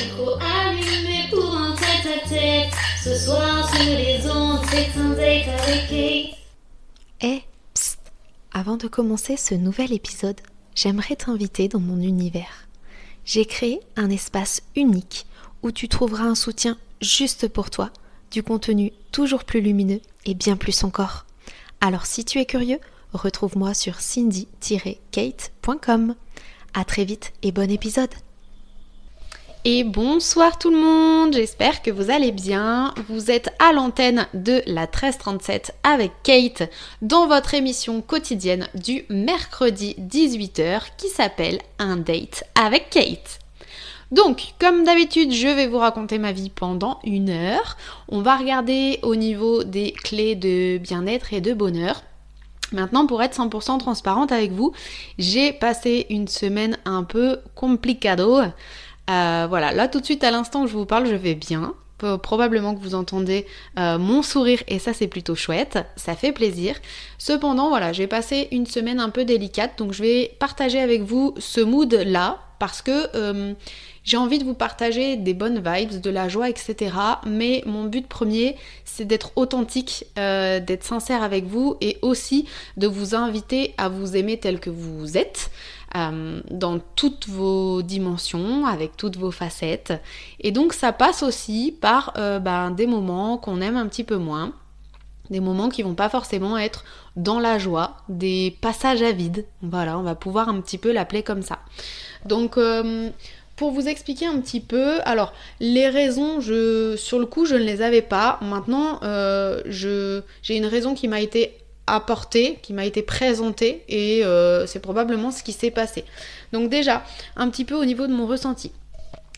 micro allumé pour un tête-à-tête. Ce soir sur les ondes, c'est un date avec Kate. Psst, avant de commencer ce nouvel épisode, j'aimerais t'inviter dans mon univers. J'ai créé un espace unique où tu trouveras un soutien juste pour toi, du contenu toujours plus lumineux et bien plus encore. Alors si tu es curieux, retrouve-moi sur cindy-kate.com. À très vite et bon épisode. Et bonsoir tout le monde, j'espère que vous allez bien. Vous êtes à l'antenne de la 1337 avec Kate dans votre émission quotidienne du mercredi 18h qui s'appelle Un date avec Kate. Donc, comme d'habitude, je vais vous raconter ma vie pendant 1 heure. On va regarder au niveau des clés de bien-être et de bonheur. Maintenant, pour être 100% transparente avec vous, j'ai passé une semaine un peu complicado. Voilà, là tout de suite à l'instant où je vous parle, je vais bien. Probablement que vous entendez mon sourire et ça c'est plutôt chouette, ça fait plaisir. Cependant, voilà, j'ai passé une semaine un peu délicate, donc je vais partager avec vous ce mood-là parce que j'ai envie de vous partager des bonnes vibes, de la joie, etc. Mais mon but premier, c'est d'être authentique, d'être sincère avec vous et aussi de vous inviter à vous aimer tel que vous êtes. Dans toutes vos dimensions, avec toutes vos facettes. Et donc ça passe aussi par des moments qu'on aime un petit peu moins, des moments qui vont pas forcément être dans la joie, des passages à vide. Voilà, on va pouvoir un petit peu l'appeler comme ça. Donc pour vous expliquer un petit peu, alors les raisons, sur le coup je ne les avais pas. Maintenant j'ai une raison qui m'a été apportée, qui m'a été présentée et c'est probablement ce qui s'est passé. Donc déjà, un petit peu au niveau de mon ressenti.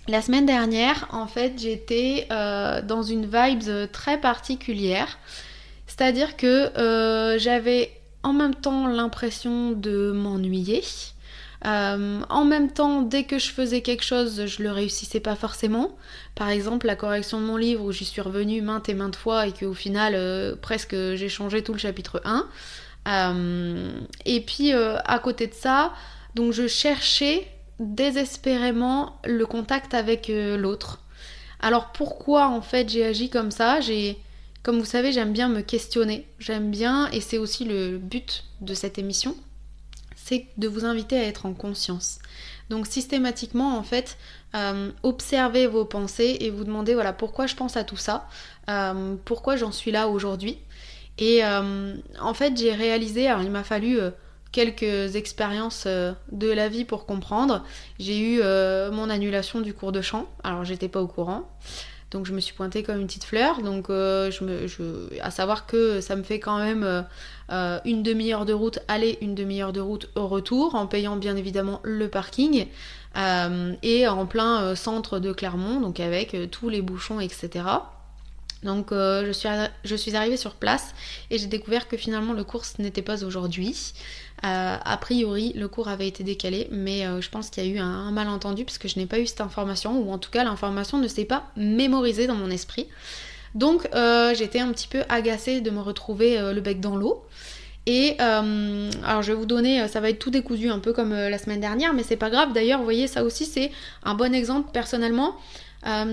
La semaine dernière, en fait, j'étais dans une vibe très particulière. C'est-à-dire que j'avais en même temps l'impression de m'ennuyer. En même temps, dès que je faisais quelque chose, je le réussissais pas forcément. Par exemple, la correction de mon livre où j'y suis revenue maintes et maintes fois et qu'au final, presque j'ai changé tout le chapitre 1. Et puis, à côté de ça, donc je cherchais désespérément le contact avec l'autre. Alors pourquoi en fait j'ai agi comme ça ? Comme vous savez, j'aime bien me questionner. J'aime bien, et c'est aussi le but de cette émission, c'est de vous inviter à être en conscience. Donc systématiquement, en fait, observez vos pensées et vous demandez, voilà, pourquoi je pense à tout ça, pourquoi j'en suis là aujourd'hui. Et en fait, j'ai réalisé, alors il m'a fallu quelques expériences de la vie pour comprendre. J'ai eu mon annulation du cours de chant, alors j'étais pas au courant. Donc je me suis pointée comme une petite fleur. Donc à savoir que ça me fait quand même une demi-heure de route aller, une demi-heure de route au retour, en payant bien évidemment le parking et en plein centre de Clermont, donc avec tous les bouchons, etc. Donc je suis arrivée sur place et j'ai découvert que finalement le cours ce n'était pas aujourd'hui. A priori le cours avait été décalé, mais je pense qu'il y a eu un malentendu parce que je n'ai pas eu cette information, ou en tout cas l'information ne s'est pas mémorisée dans mon esprit. Donc j'étais un petit peu agacée de me retrouver le bec dans l'eau. Et alors je vais vous donner, ça va être tout décousu un peu comme la semaine dernière, mais c'est pas grave. D'ailleurs vous voyez, ça aussi c'est un bon exemple personnellement.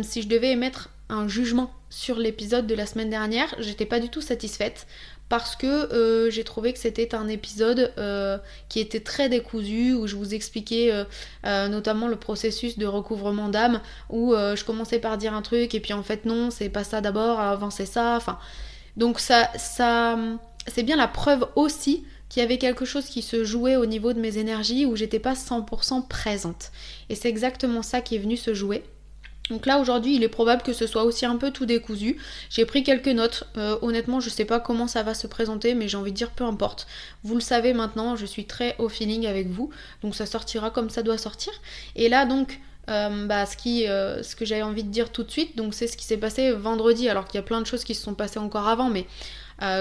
Si je devais émettre un jugement sur l'épisode de la semaine dernière, j'étais pas du tout satisfaite parce que j'ai trouvé que c'était un épisode qui était très décousu, où je vous expliquais notamment le processus de recouvrement d'âme, où je commençais par dire un truc et puis en fait non, c'est pas ça d'abord, avant c'est ça, enfin... Donc ça c'est bien la preuve aussi qu'il y avait quelque chose qui se jouait au niveau de mes énergies, où j'étais pas 100% présente. Et c'est exactement ça qui est venu se jouer. Donc là aujourd'hui il est probable que ce soit aussi un peu tout décousu. J'ai pris quelques notes, honnêtement je sais pas comment ça va se présenter, mais j'ai envie de dire peu importe. Vous le savez maintenant, je suis très au feeling avec vous, donc ça sortira comme ça doit sortir. Et là donc ce que j'avais envie de dire tout de suite, donc c'est ce qui s'est passé vendredi, alors qu'il y a plein de choses qui se sont passées encore avant, mais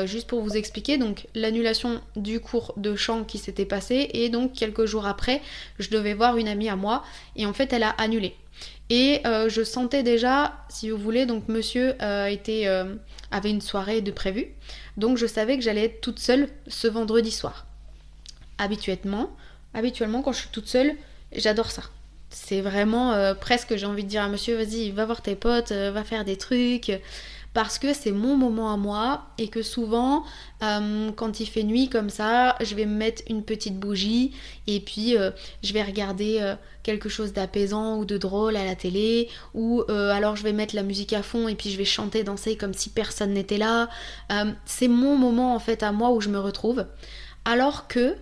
juste pour vous expliquer, donc l'annulation du cours de chant qui s'était passé, et donc quelques jours après je devais voir une amie à moi et en fait elle a annulé. Et je sentais déjà, si vous voulez, donc monsieur avait une soirée de prévue, donc je savais que j'allais être toute seule ce vendredi soir. Habituellement, quand je suis toute seule, j'adore ça. C'est vraiment presque, j'ai envie de dire à monsieur, vas-y, va voir tes potes, va faire des trucs, parce que c'est mon moment à moi, et que souvent, quand il fait nuit comme ça, je vais me mettre une petite bougie, et puis je vais regarder quelque chose d'apaisant ou de drôle à la télé, ou alors je vais mettre la musique à fond, et puis je vais chanter, danser comme si personne n'était là. C'est mon moment en fait à moi où je me retrouve, alors que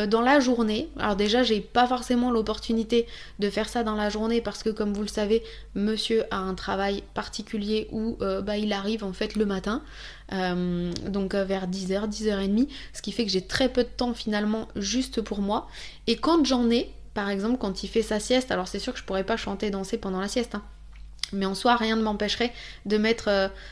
dans la journée, alors déjà j'ai pas forcément l'opportunité de faire ça dans la journée parce que comme vous le savez, monsieur a un travail particulier où il arrive en fait le matin, donc vers 10h, 10h30, ce qui fait que j'ai très peu de temps finalement juste pour moi. Et quand j'en ai, par exemple quand il fait sa sieste, alors c'est sûr que je pourrais pas chanter et danser pendant la sieste, hein. Mais en soi, rien ne m'empêcherait de mettre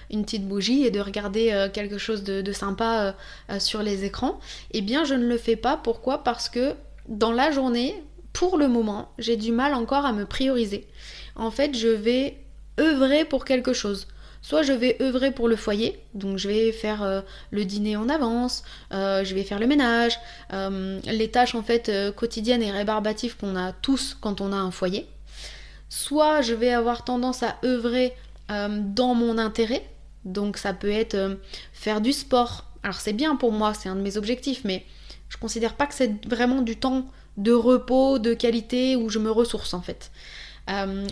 une petite bougie et de regarder quelque chose de sympa sur les écrans. Eh bien, je ne le fais pas. Pourquoi ? Parce que dans la journée, pour le moment, j'ai du mal encore à me prioriser. En fait, je vais œuvrer pour quelque chose. Soit je vais œuvrer pour le foyer, donc je vais faire le dîner en avance, je vais faire le ménage, les tâches en fait quotidiennes et rébarbatives qu'on a tous quand on a un foyer. Soit je vais avoir tendance à œuvrer dans mon intérêt, donc ça peut être faire du sport. Alors c'est bien pour moi, c'est un de mes objectifs, mais je considère pas que c'est vraiment du temps de repos, de qualité, où je me ressource en fait.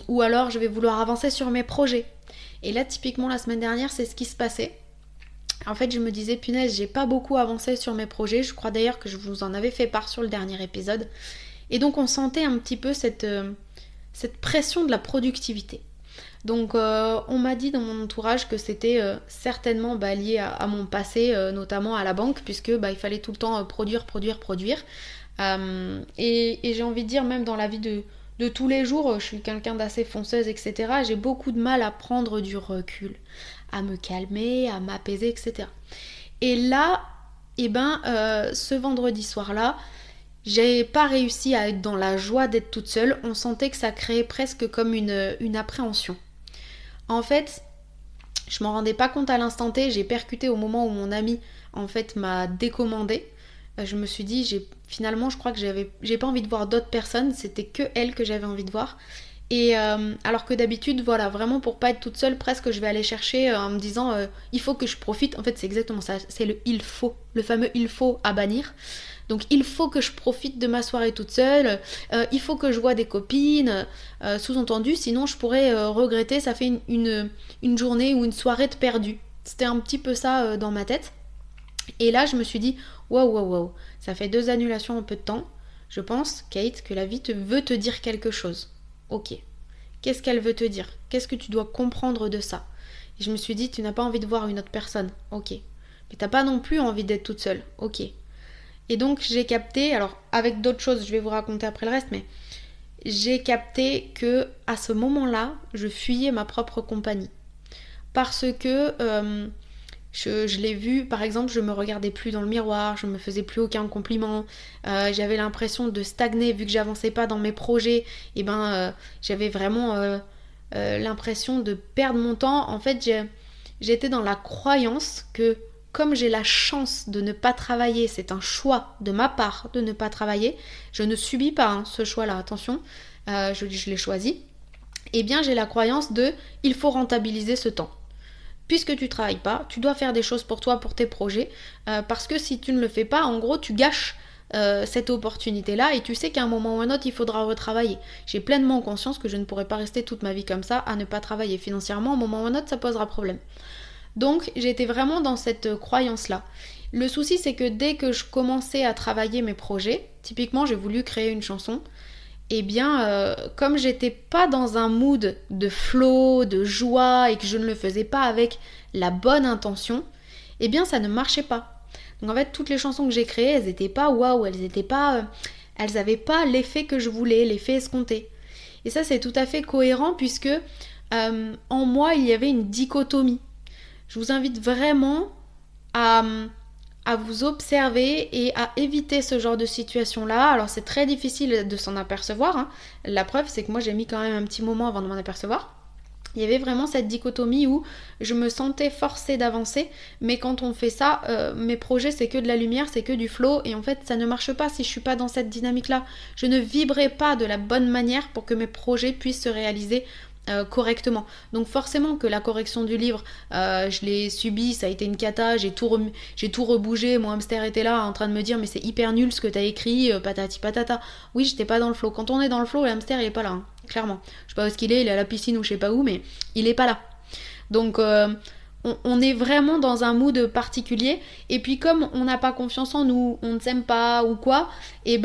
Ou alors je vais vouloir avancer sur mes projets. Et là typiquement la semaine dernière c'est ce qui se passait. En fait je me disais punaise, j'ai pas beaucoup avancé sur mes projets, je crois d'ailleurs que je vous en avais fait part sur le dernier épisode. Et donc on sentait un petit peu cette pression de la productivité. Donc on m'a dit dans mon entourage que c'était certainement lié à mon passé, notamment à la banque, puisque il fallait tout le temps produire. Et j'ai envie de dire, même dans la vie de tous les jours, je suis quelqu'un d'assez fonceuse, etc. J'ai beaucoup de mal à prendre du recul, à me calmer, à m'apaiser, etc. Et là, ce vendredi soir-là, j'ai pas réussi à être dans la joie d'être toute seule. On sentait que ça créait presque comme une appréhension. En fait, je m'en rendais pas compte à l'instant T. J'ai percuté au moment où mon ami en fait m'a décommandé. Je me suis dit, finalement, je crois que j'ai pas envie de voir d'autres personnes. C'était que elle que j'avais envie de voir. Et alors que d'habitude, voilà, vraiment pour pas être toute seule, presque je vais aller chercher en me disant il faut que je profite. En fait, c'est exactement ça. C'est le il faut, le fameux il faut à bannir. Donc il faut que je profite de ma soirée toute seule, il faut que je voie des copines, sous-entendu, sinon je pourrais regretter, ça fait une journée ou une soirée de perdu. C'était un petit peu ça dans ma tête. Et là je me suis dit, waouh, ça fait 2 annulations en peu de temps. Je pense, Kate, que la vie veut te dire quelque chose. Ok. Qu'est-ce qu'elle veut te dire ? Qu'est-ce que tu dois comprendre de ça ? Et je me suis dit, tu n'as pas envie de voir une autre personne. Ok. Mais t'as pas non plus envie d'être toute seule. Ok. Et donc j'ai capté, alors avec d'autres choses, je vais vous raconter après le reste, mais j'ai capté que à ce moment-là, je fuyais ma propre compagnie. Parce que je l'ai vu, par exemple, je me regardais plus dans le miroir, je me faisais plus aucun compliment, j'avais l'impression de stagner vu que j'avançais pas dans mes projets, et j'avais vraiment l'impression de perdre mon temps. En fait, j'étais dans la croyance que comme j'ai la chance de ne pas travailler, c'est un choix de ma part de ne pas travailler, je ne subis pas ce choix-là, attention, je l'ai choisi, eh bien j'ai la croyance de il faut rentabiliser ce temps. Puisque tu travailles pas, tu dois faire des choses pour toi, pour tes projets, parce que si tu ne le fais pas, en gros tu gâches cette opportunité-là et tu sais qu'à un moment ou un autre il faudra retravailler. J'ai pleinement conscience que je ne pourrai pas rester toute ma vie comme ça à ne pas travailler financièrement, à un moment ou un autre ça posera problème. Donc j'étais vraiment dans cette croyance-là. Le souci c'est que dès que je commençais à travailler mes projets, typiquement j'ai voulu créer une chanson, et comme j'étais pas dans un mood de flow, de joie et que je ne le faisais pas avec la bonne intention, ça ne marchait pas. Donc en fait toutes les chansons que j'ai créées, elles étaient pas waouh, elles avaient pas l'effet que je voulais, l'effet escompté. Et ça c'est tout à fait cohérent puisque en moi il y avait une dichotomie. Je vous invite vraiment à vous observer et à éviter ce genre de situation-là. Alors c'est très difficile de s'en apercevoir, hein. La preuve c'est que moi j'ai mis quand même un petit moment avant de m'en apercevoir. Il y avait vraiment cette dichotomie où je me sentais forcée d'avancer, mais quand on fait ça, mes projets c'est que de la lumière, c'est que du flow, et en fait ça ne marche pas si je suis pas dans cette dynamique-là. Je ne vibrerai pas de la bonne manière pour que mes projets puissent se réaliser correctement. Donc forcément que la correction du livre, je l'ai subi, ça a été une cata, j'ai tout rebougé, mon hamster était là en train de me dire mais c'est hyper nul ce que t'as écrit, patati patata. Oui, j'étais pas dans le flow. Quand on est dans le flow, le hamster il est pas là, hein, clairement. Je sais pas où est-ce qu'il est, il est à la piscine ou je sais pas où, mais il est pas là. Donc on est vraiment dans un mood particulier, et puis comme on n'a pas confiance en nous, on ne s'aime pas ou quoi, et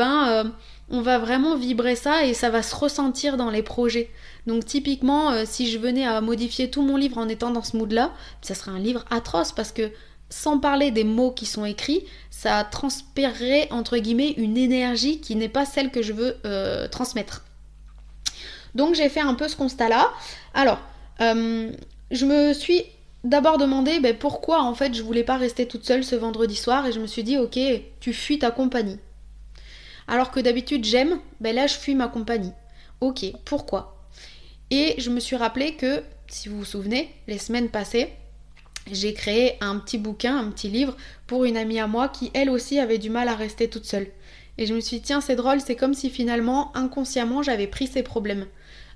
on va vraiment vibrer ça et ça va se ressentir dans les projets. Donc typiquement, si je venais à modifier tout mon livre en étant dans ce mood-là, ça serait un livre atroce parce que sans parler des mots qui sont écrits, ça transpirerait entre guillemets une énergie qui n'est pas celle que je veux transmettre. Donc j'ai fait un peu ce constat-là. Alors, je me suis d'abord demandé pourquoi en fait je voulais pas rester toute seule ce vendredi soir, et je me suis dit ok, tu fuis ta compagnie. Alors que d'habitude j'aime, là je fuis ma compagnie. Ok, pourquoi ? Et je me suis rappelé que, si vous vous souvenez, les semaines passées, j'ai créé un petit bouquin, un petit livre pour une amie à moi qui elle aussi avait du mal à rester toute seule. Et je me suis dit tiens c'est drôle, c'est comme si finalement inconsciemment j'avais pris ses problèmes.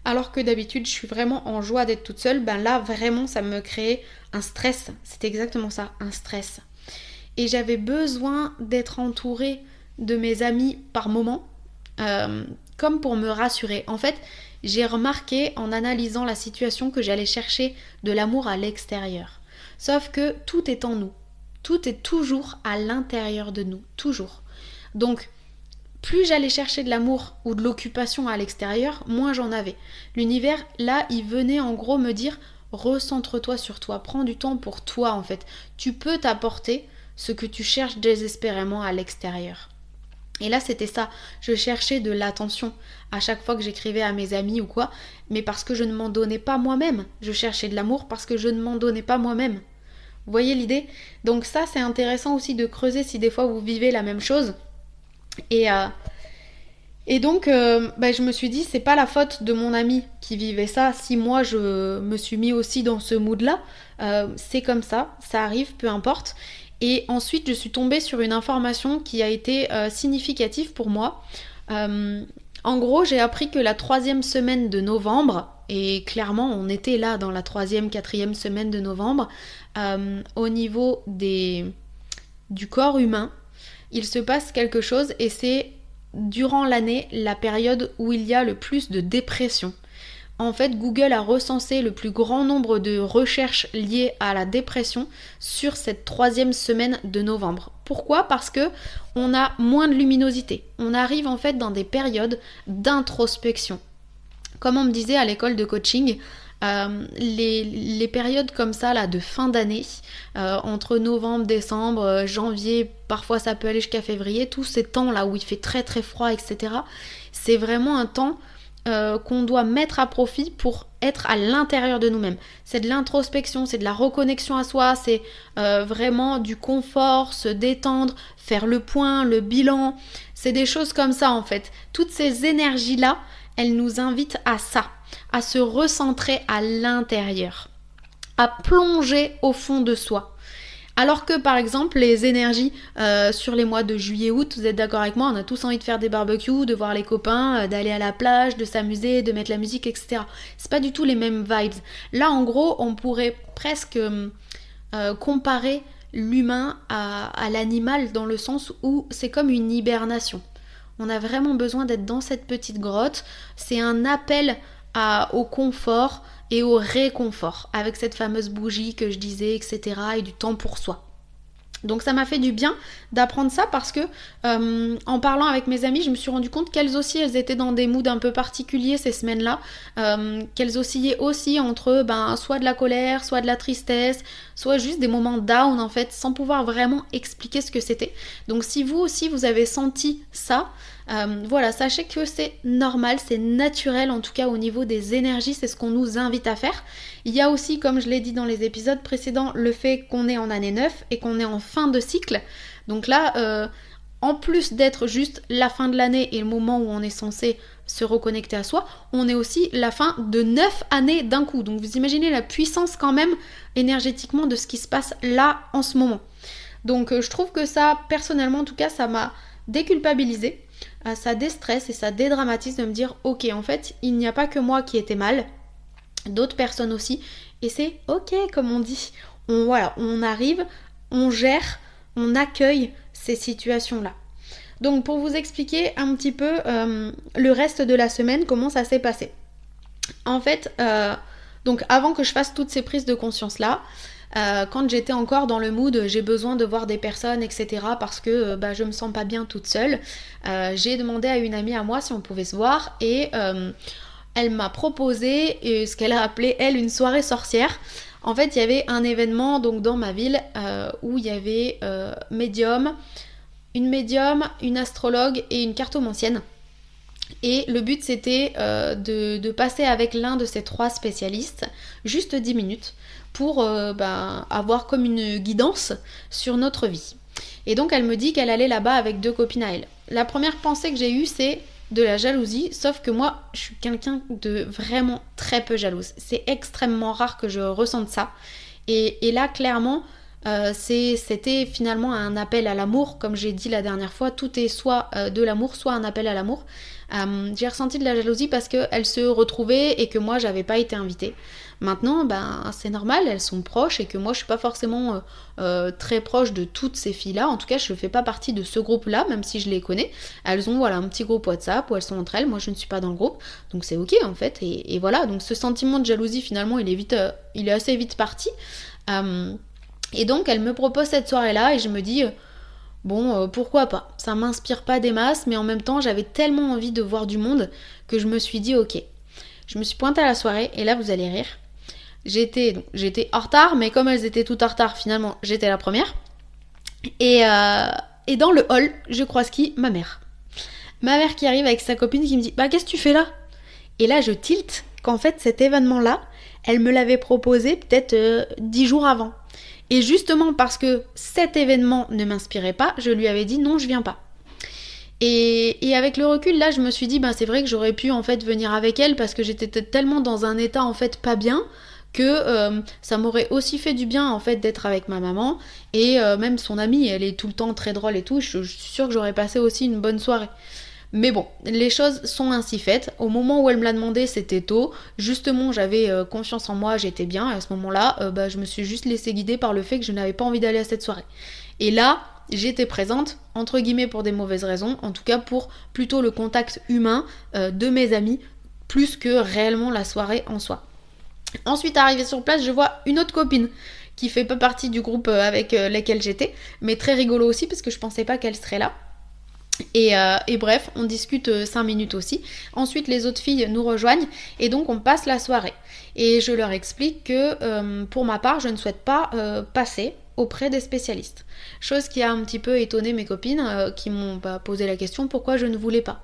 Alors que d'habitude je suis vraiment en joie d'être toute seule, là vraiment ça me créait un stress. C'est exactement ça, un stress. Et j'avais besoin d'être entourée de mes amis par moment, comme pour me rassurer. En fait, j'ai remarqué en analysant la situation que j'allais chercher de l'amour à l'extérieur. Sauf que tout est en nous. Tout est toujours à l'intérieur de nous. Toujours. Donc, plus j'allais chercher de l'amour ou de l'occupation à l'extérieur, moins j'en avais. L'univers, là, il venait en gros me dire « Recentre-toi sur toi, prends du temps pour toi en fait. Tu peux t'apporter ce que tu cherches désespérément à l'extérieur. » Et là c'était ça, je cherchais de l'attention à chaque fois que j'écrivais à mes amis ou quoi, mais parce que je ne m'en donnais pas moi-même. Je cherchais de l'amour parce que je ne m'en donnais pas moi-même. Vous voyez l'idée ? Donc ça c'est intéressant aussi de creuser si des fois vous vivez la même chose. Et donc je me suis dit c'est pas la faute de mon ami qui vivait ça, si moi je me suis mis aussi dans ce mood là, c'est comme ça arrive, peu importe. Et ensuite, je suis tombée sur une information qui a été significative pour moi. En gros, j'ai appris que la 3e semaine de novembre, et clairement, on était là dans la 3e, 4e semaine de novembre, au niveau du corps humain, il se passe quelque chose, et c'est durant l'année la période où il y a le plus de dépression. En fait, Google a recensé le plus grand nombre de recherches liées à la dépression sur cette 3e semaine de novembre. Pourquoi ? Parce que on a moins de luminosité. On arrive en fait dans des périodes d'introspection. Comme on me disait à l'école de coaching, les périodes comme ça là de fin d'année, entre novembre, décembre, janvier, parfois ça peut aller jusqu'à février, tous ces temps là où il fait très très froid, etc. C'est vraiment un temps qu'on doit mettre à profit pour être à l'intérieur de nous-mêmes. C'est de l'introspection, c'est de la reconnexion à soi, c'est vraiment du confort, se détendre, faire le point, le bilan. C'est des choses comme ça en fait. Toutes ces énergies-là, elles nous invitent à ça, à se recentrer à l'intérieur, à plonger au fond de soi. Alors que par exemple les énergies sur les mois de juillet-août, vous êtes d'accord avec moi, on a tous envie de faire des barbecues, de voir les copains, d'aller à la plage, de s'amuser, de mettre la musique, etc. C'est pas du tout les mêmes vibes. Là en gros on pourrait presque comparer l'humain à l'animal dans le sens où c'est comme une hibernation. On a vraiment besoin d'être dans cette petite grotte, c'est un appel au confort et au réconfort, avec cette fameuse bougie que je disais, etc. et du temps pour soi. Donc ça m'a fait du bien d'apprendre ça parce que en parlant avec mes amis, je me suis rendu compte qu'elles aussi, elles étaient dans des moods un peu particuliers ces semaines-là, qu'elles oscillaient aussi entre soit de la colère, soit de la tristesse, soit juste des moments down en fait, sans pouvoir vraiment expliquer ce que c'était. Donc si vous aussi vous avez senti ça, voilà, sachez que c'est normal, c'est naturel en tout cas au niveau des énergies, c'est ce qu'on nous invite à faire. Il y a aussi, comme je l'ai dit dans les épisodes précédents, le fait qu'on est en année 9 et qu'on est en fin de cycle. Donc là, en plus d'être juste la fin de l'année et le moment où on est censé se reconnecter à soi, on est aussi la fin de 9 années d'un coup. Donc vous imaginez la puissance quand même énergétiquement de ce qui se passe là en ce moment. Donc je trouve que ça, personnellement en tout cas, ça m'a déculpabilisée, ça déstresse et ça dédramatise de me dire ok, en fait, il n'y a pas que moi qui étais mal, d'autres personnes aussi, et c'est ok comme on dit. On arrive, on gère, on accueille ces situations-là. Donc pour vous expliquer un petit peu le reste de la semaine, comment ça s'est passé. En fait, donc avant que je fasse toutes ces prises de conscience-là, quand j'étais encore dans le mood j'ai besoin de voir des personnes, etc. parce que je me sens pas bien toute seule, j'ai demandé à une amie à moi si on pouvait se voir et elle m'a proposé ce qu'elle a appelé elle une soirée sorcière. En fait il y avait un événement donc dans ma ville où il y avait une médium, une astrologue et une cartomancienne. Et le but c'était de passer avec l'un de ces 3 spécialistes juste 10 minutes pour avoir comme une guidance sur notre vie. Et donc elle me dit qu'elle allait là-bas avec 2 copines à elle. La première pensée que j'ai eue c'est de la jalousie, sauf que moi je suis quelqu'un de vraiment très peu jalouse. C'est extrêmement rare que je ressente ça. Et là clairement c'était finalement un appel à l'amour, comme j'ai dit la dernière fois, tout est soit de l'amour, soit un appel à l'amour. J'ai ressenti de la jalousie parce qu'elles se retrouvaient et que moi j'avais pas été invitée. Maintenant, c'est normal, elles sont proches et que moi je suis pas forcément très proche de toutes ces filles-là. En tout cas, je fais pas partie de ce groupe-là, même si je les connais. Elles ont un petit groupe WhatsApp où elles sont entre elles. Moi, je ne suis pas dans le groupe, donc c'est ok en fait. Et voilà, donc ce sentiment de jalousie finalement, il est assez vite parti. Et donc, elle me propose cette soirée-là et je me dis pourquoi pas. Ça m'inspire pas des masses, mais en même temps, j'avais tellement envie de voir du monde que je me suis dit ok. Je me suis pointée à la soirée et là, vous allez rire. J'étais en retard, mais comme elles étaient toutes en retard, finalement, j'étais la première. Et dans le hall, je croise qui ? Ma mère. Ma mère qui arrive avec sa copine qui me dit qu'est-ce que tu fais là ? Et là, je tilte qu'en fait, cet événement-là, elle me l'avait proposé peut-être 10 jours avant. Et justement parce que cet événement ne m'inspirait pas, je lui avais dit non, je viens pas. Et avec le recul, là, je me suis dit, c'est vrai que j'aurais pu en fait venir avec elle parce que j'étais tellement dans un état en fait pas bien que ça m'aurait aussi fait du bien en fait d'être avec ma maman et même son amie, elle est tout le temps très drôle et tout, je suis sûre que j'aurais passé aussi une bonne soirée. Mais bon, les choses sont ainsi faites. Au moment où elle me l'a demandé, c'était tôt. Justement, j'avais confiance en moi, j'étais bien. Et à ce moment-là, je me suis juste laissée guider par le fait que je n'avais pas envie d'aller à cette soirée. Et là, j'étais présente, entre guillemets, pour des mauvaises raisons. En tout cas, pour plutôt le contact humain de mes amis, plus que réellement la soirée en soi. Ensuite, arrivée sur place, je vois une autre copine qui fait pas partie du groupe avec lesquels j'étais, mais très rigolo aussi parce que je pensais pas qu'elle serait là. Et bref, on discute 5 minutes aussi. Ensuite, les autres filles nous rejoignent et donc on passe la soirée. Et je leur explique que pour ma part, je ne souhaite pas passer auprès des spécialistes. Chose qui a un petit peu étonné mes copines qui m'ont posé la question pourquoi je ne voulais pas.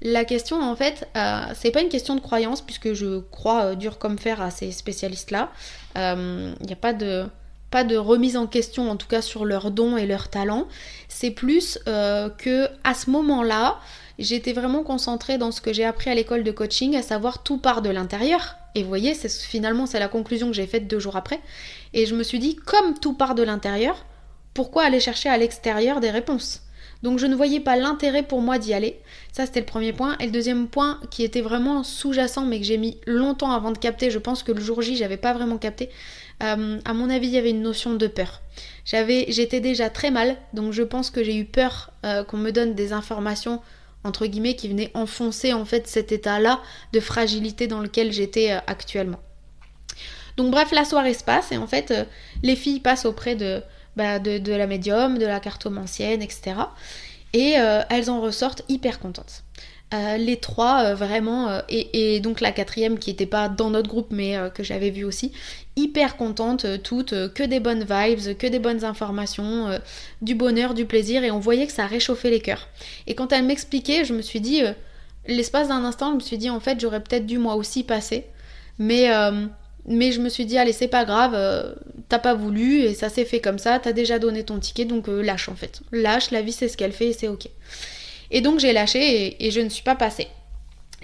La question en fait, c'est pas une question de croyance puisque je crois dur comme fer à ces spécialistes-là. Il n'y a pas de remise en question en tout cas sur leurs dons et leurs talents. C'est plus que à ce moment-là, j'étais vraiment concentrée dans ce que j'ai appris à l'école de coaching, à savoir tout part de l'intérieur. Et vous voyez, finalement c'est la conclusion que j'ai faite 2 jours après. Et je me suis dit, comme tout part de l'intérieur, pourquoi aller chercher à l'extérieur des réponses ? Donc je ne voyais pas l'intérêt pour moi d'y aller. Ça c'était le premier point. Et le deuxième point qui était vraiment sous-jacent mais que j'ai mis longtemps avant de capter, je pense que le jour J j'avais pas vraiment capté. À mon avis il y avait une notion de peur. J'étais déjà très mal, donc je pense que j'ai eu peur qu'on me donne des informations entre guillemets qui venaient enfoncer en fait cet état-là de fragilité dans lequel j'étais actuellement. Donc bref, la soirée se passe et en fait les filles passent auprès de la médium, de la cartomancienne, etc. Et elles en ressortent hyper contentes. Les 3 vraiment, et donc la 4e qui n'était pas dans notre groupe mais que j'avais vue aussi, hyper contentes toutes, que des bonnes vibes, que des bonnes informations, du bonheur, du plaisir, et on voyait que ça réchauffait les cœurs. Et quand elles m'expliquaient, je me suis dit, l'espace d'un instant, je me suis dit en fait j'aurais peut-être dû moi aussi passer, mais je me suis dit allez c'est pas grave, t'as pas voulu et ça s'est fait comme ça, t'as déjà donné ton ticket, donc lâche en fait. Lâche, la vie c'est ce qu'elle fait et c'est ok. Et donc j'ai lâché et je ne suis pas passée.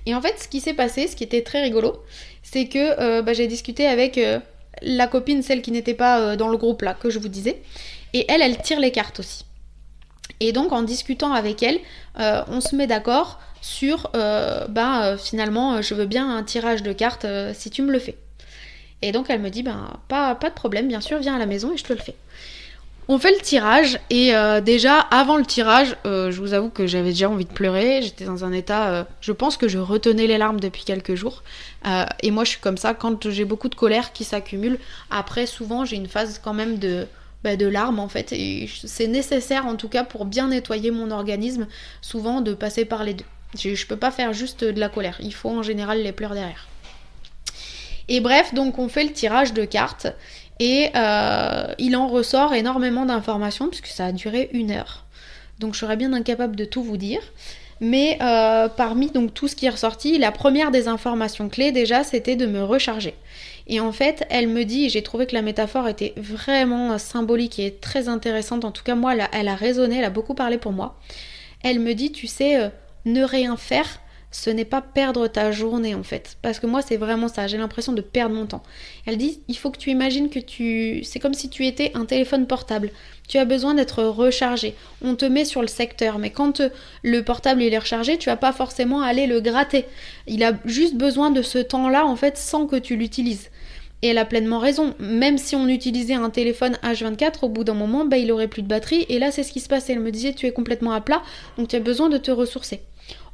Et en fait, ce qui s'est passé, ce qui était très rigolo, c'est que j'ai discuté avec la copine, celle qui n'était pas dans le groupe là, que je vous disais. Et elle tire les cartes aussi. Et donc en discutant avec elle, on se met d'accord sur finalement je veux bien un tirage de cartes si tu me le fais. Et donc elle me dit pas de problème, bien sûr, viens à la maison et je te le fais. On fait le tirage et déjà avant le tirage, je vous avoue que j'avais déjà envie de pleurer, j'étais dans un état, je pense que je retenais les larmes depuis quelques jours. Et moi je suis comme ça, quand j'ai beaucoup de colère qui s'accumule, après souvent j'ai une phase quand même de larmes en fait, et c'est nécessaire en tout cas pour bien nettoyer mon organisme, souvent de passer par les deux. Je peux pas faire juste de la colère, il faut en général les pleurs derrière. Et bref, donc on fait le tirage de cartes et il en ressort énormément d'informations puisque ça a duré 1 heure. Donc je serais bien incapable de tout vous dire. Mais parmi donc tout ce qui est ressorti, la première des informations clés déjà c'était de me recharger. Et en fait, elle me dit, et j'ai trouvé que la métaphore était vraiment symbolique et très intéressante, en tout cas moi elle a résonné, elle a beaucoup parlé pour moi. Elle me dit, tu sais, ne rien faire, ce n'est pas perdre ta journée en fait. Parce que moi c'est vraiment ça, j'ai l'impression de perdre mon temps. Elle dit, il faut que tu imagines que c'est comme si tu étais un téléphone portable. Tu as besoin d'être rechargé. On te met sur le secteur, mais quand le portable il est rechargé, tu vas pas forcément aller le gratter. Il a juste besoin de ce temps-là en fait sans que tu l'utilises. Et elle a pleinement raison. Même si on utilisait un téléphone H24, au bout d'un moment, il aurait plus de batterie. Et là c'est ce qui se passait. Elle me disait, tu es complètement à plat, donc tu as besoin de te ressourcer.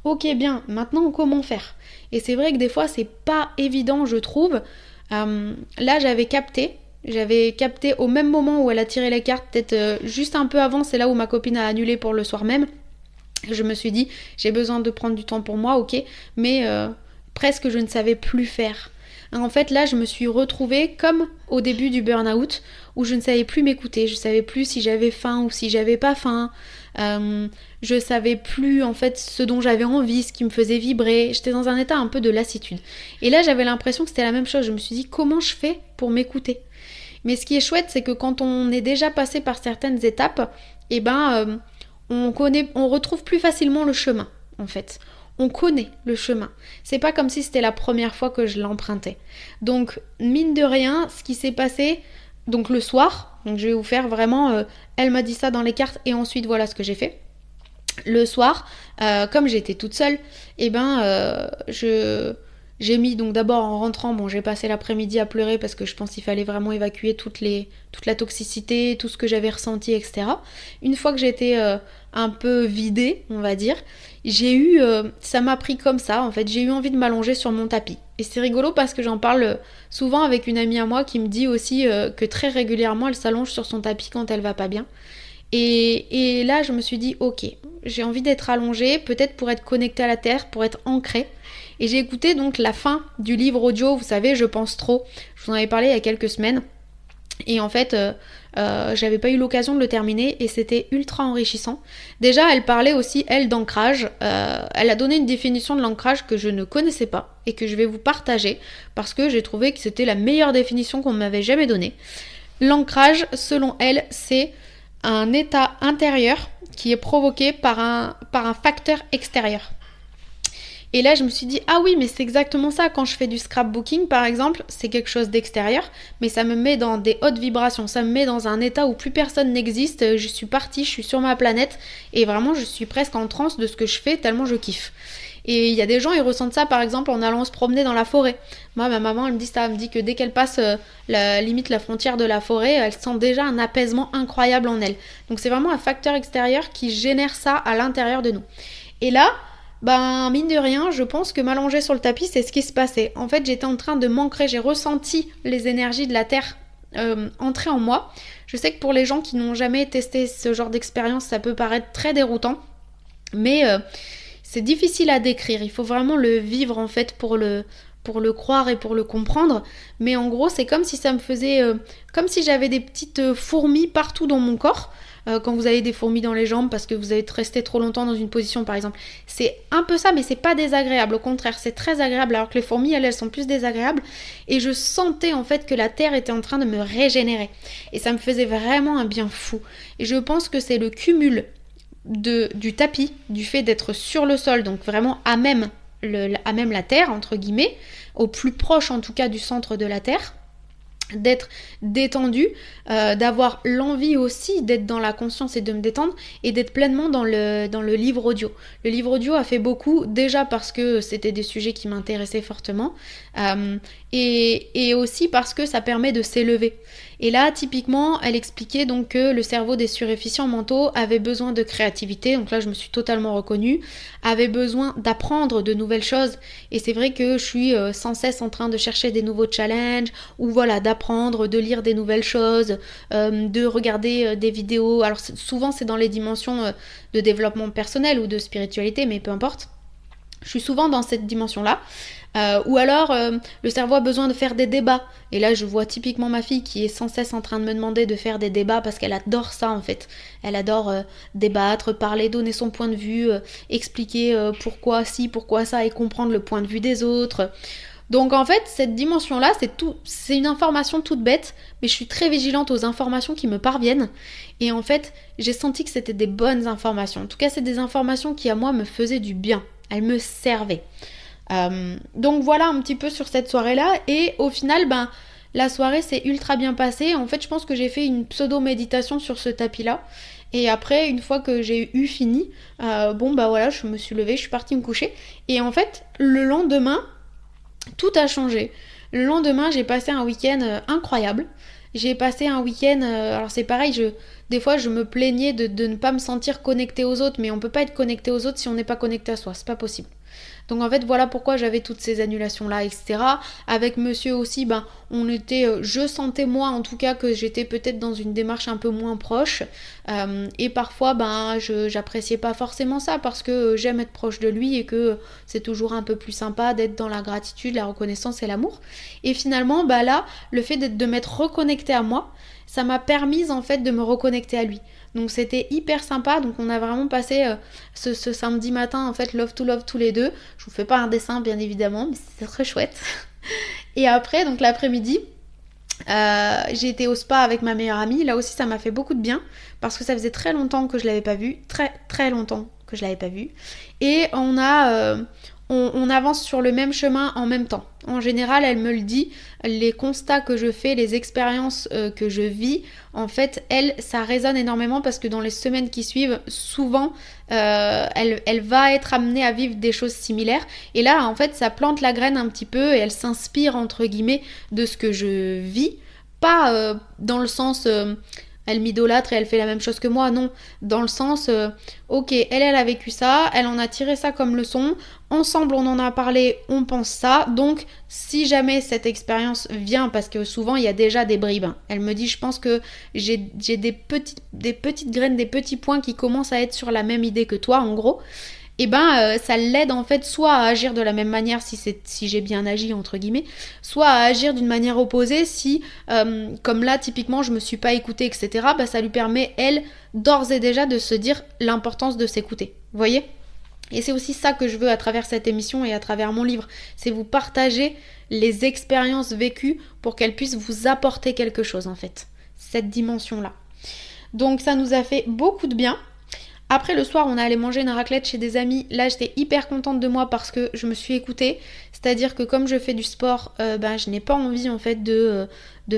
Ok, bien, maintenant comment faire? Et c'est vrai que des fois c'est pas évident, je trouve. Là j'avais capté au même moment où elle a tiré les cartes, peut-être juste un peu avant, c'est là où ma copine a annulé pour le soir même. Je me suis dit, j'ai besoin de prendre du temps pour moi, ok, mais presque je ne savais plus faire. En fait là je me suis retrouvée comme au début du burn-out où je ne savais plus m'écouter, je savais plus si j'avais faim ou si j'avais pas faim. Je savais plus en fait ce dont j'avais envie, ce qui me faisait vibrer. J'étais dans un état un peu de lassitude. Et là j'avais l'impression que c'était la même chose. Je me suis dit comment je fais pour m'écouter. Mais ce qui est chouette c'est que quand on est déjà passé par certaines étapes, on retrouve plus facilement le chemin en fait. On connaît le chemin. C'est pas comme si c'était la première fois que je l'empruntais. Donc mine de rien, ce qui s'est passé donc le soir, donc je vais vous faire vraiment, elle m'a dit ça dans les cartes et ensuite voilà ce que j'ai fait. Le soir, comme j'étais toute seule, j'ai mis donc d'abord en rentrant, j'ai passé l'après-midi à pleurer parce que je pense qu'il fallait vraiment évacuer toute la toxicité, tout ce que j'avais ressenti, etc. Une fois que j'étais un peu vidée, on va dire, ça m'a pris comme ça, en fait, j'ai eu envie de m'allonger sur mon tapis. Et c'est rigolo parce que j'en parle souvent avec une amie à moi qui me dit aussi que très régulièrement elle s'allonge sur son tapis quand elle va pas bien. Et là je me suis dit ok, j'ai envie d'être allongée, peut-être pour être connectée à la terre, pour être ancrée. Et j'ai écouté donc la fin du livre audio, vous savez, Je pense trop. Je vous en avais parlé il y a quelques semaines. Et en fait, j'avais pas eu l'occasion de le terminer et c'était ultra enrichissant. Déjà, elle parlait aussi, elle, d'ancrage. Elle a donné une définition de l'ancrage que je ne connaissais pas et que je vais vous partager parce que j'ai trouvé que c'était la meilleure définition qu'on m'avait jamais donnée. L'ancrage, selon elle, c'est un état intérieur qui est provoqué par un facteur extérieur. Et là je me suis dit ah oui mais c'est exactement ça, quand je fais du scrapbooking par exemple, c'est quelque chose d'extérieur mais ça me met dans des hautes vibrations, ça me met dans un état où plus personne n'existe, je suis partie, je suis sur ma planète et vraiment je suis presque en transe de ce que je fais tellement je kiffe. Et il y a des gens, ils ressentent ça par exemple en allant se promener dans la forêt. Moi, ma maman, elle me dit ça, elle me dit que dès qu'elle passe la frontière de la forêt, elle sent déjà un apaisement incroyable en elle. Donc c'est vraiment un facteur extérieur qui génère ça à l'intérieur de nous. Et là, mine de rien, je pense que m'allonger sur le tapis, c'est ce qui se passait. En fait, j'étais en train de m'ancrer, j'ai ressenti les énergies de la terre entrer en moi. Je sais que pour les gens qui n'ont jamais testé ce genre d'expérience, ça peut paraître très déroutant, mais c'est difficile à décrire. Il faut vraiment le vivre en fait pour le croire et pour le comprendre. Mais en gros, c'est comme si ça me faisait... comme si j'avais des petites fourmis partout dans mon corps. quand vous avez des fourmis dans les jambes parce que vous êtes resté trop longtemps dans une position par exemple. C'est un peu ça, mais c'est pas désagréable, au contraire c'est très agréable, alors que les fourmis elles sont plus désagréables, et je sentais en fait que la terre était en train de me régénérer et ça me faisait vraiment un bien fou. Et je pense que c'est le cumul du tapis, du fait d'être sur le sol, donc vraiment à même la terre entre guillemets, au plus proche en tout cas du centre de la terre, d'être détendu, d'avoir l'envie aussi d'être dans la conscience et de me détendre et d'être pleinement dans le livre audio. Le livre audio a fait beaucoup, déjà parce que c'était des sujets qui m'intéressaient fortement, et aussi parce que ça permet de s'élever. Et là, typiquement, elle expliquait donc que le cerveau des suréfficients mentaux avait besoin de créativité, donc là je me suis totalement reconnue, avait besoin d'apprendre de nouvelles choses, et c'est vrai que je suis sans cesse en train de chercher des nouveaux challenges, ou voilà, d'apprendre, de lire des nouvelles choses, de regarder des vidéos. Alors souvent c'est dans les dimensions de développement personnel ou de spiritualité, mais peu importe. Je suis souvent dans cette dimension-là. Ou alors, le cerveau a besoin de faire des débats. Et là, je vois typiquement ma fille qui est sans cesse en train de me demander de faire des débats parce qu'elle adore ça, en fait. Elle adore débattre, parler, donner son point de vue, expliquer pourquoi ci, pourquoi ça, et comprendre le point de vue des autres. Donc en fait, cette dimension-là, c'est une information toute bête, mais je suis très vigilante aux informations qui me parviennent. Et en fait, j'ai senti que c'était des bonnes informations. En tout cas, c'est des informations qui, à moi, me faisaient du bien. Elles me servaient. Donc voilà un petit peu sur cette soirée-là. Et au final, la soirée s'est ultra bien passée. En fait, je pense que j'ai fait une pseudo-méditation sur ce tapis-là. Et après, une fois que j'ai eu fini, voilà, je me suis levée, je suis partie me coucher. Et en fait, le lendemain, tout a changé. Le lendemain, j'ai passé un week-end incroyable. J'ai passé un week-end, alors c'est pareil, des fois je me plaignais de ne pas me sentir connectée aux autres, mais on peut pas être connecté aux autres si on n'est pas connecté à soi, c'est pas possible. Donc en fait voilà pourquoi j'avais toutes ces annulations là, etc. Avec monsieur aussi, je sentais moi en tout cas que j'étais peut-être dans une démarche un peu moins proche, et parfois j'appréciais pas forcément ça parce que j'aime être proche de lui et que c'est toujours un peu plus sympa d'être dans la gratitude, la reconnaissance et l'amour. Et finalement là, le fait de m'être reconnectée à moi, ça m'a permis en fait de me reconnecter à lui. Donc c'était hyper sympa, donc on a vraiment passé ce samedi matin en fait love to love tous les deux. Je vous fais pas un dessin bien évidemment, mais c'était très chouette. Et après, donc l'après-midi, j'ai été au spa avec ma meilleure amie. Là aussi ça m'a fait beaucoup de bien parce que ça faisait très longtemps que je l'avais pas vue, très très longtemps que je l'avais pas vue. Et on avance sur le même chemin en même temps. En général, elle me le dit, les constats que je fais, les expériences que je vis, en fait, ça résonne énormément parce que dans les semaines qui suivent, souvent, elle va être amenée à vivre des choses similaires. Et là, en fait, ça plante la graine un petit peu et elle s'inspire, entre guillemets, de ce que je vis. Pas dans le sens... elle m'idolâtre et elle fait la même chose que moi, non. Dans le sens, ok, elle a vécu ça, elle en a tiré ça comme leçon, ensemble on en a parlé, on pense ça, donc si jamais cette expérience vient, parce que souvent il y a déjà des bribes, elle me dit je pense que j'ai des petites graines, des petits points qui commencent à être sur la même idée que toi en gros, et ça l'aide en fait soit à agir de la même manière si j'ai bien agi entre guillemets, soit à agir d'une manière opposée si, comme là typiquement je me suis pas écoutée etc, ça lui permet elle d'ores et déjà de se dire l'importance de s'écouter, vous voyez. Et c'est aussi ça que je veux à travers cette émission et à travers mon livre, c'est vous partager les expériences vécues pour qu'elles puissent vous apporter quelque chose en fait, cette dimension-là. Donc ça nous a fait beaucoup de bien. Après le soir, on est allé manger une raclette chez des amis. Là, j'étais hyper contente de moi parce que je me suis écoutée. C'est-à-dire que comme je fais du sport, je n'ai pas envie en fait de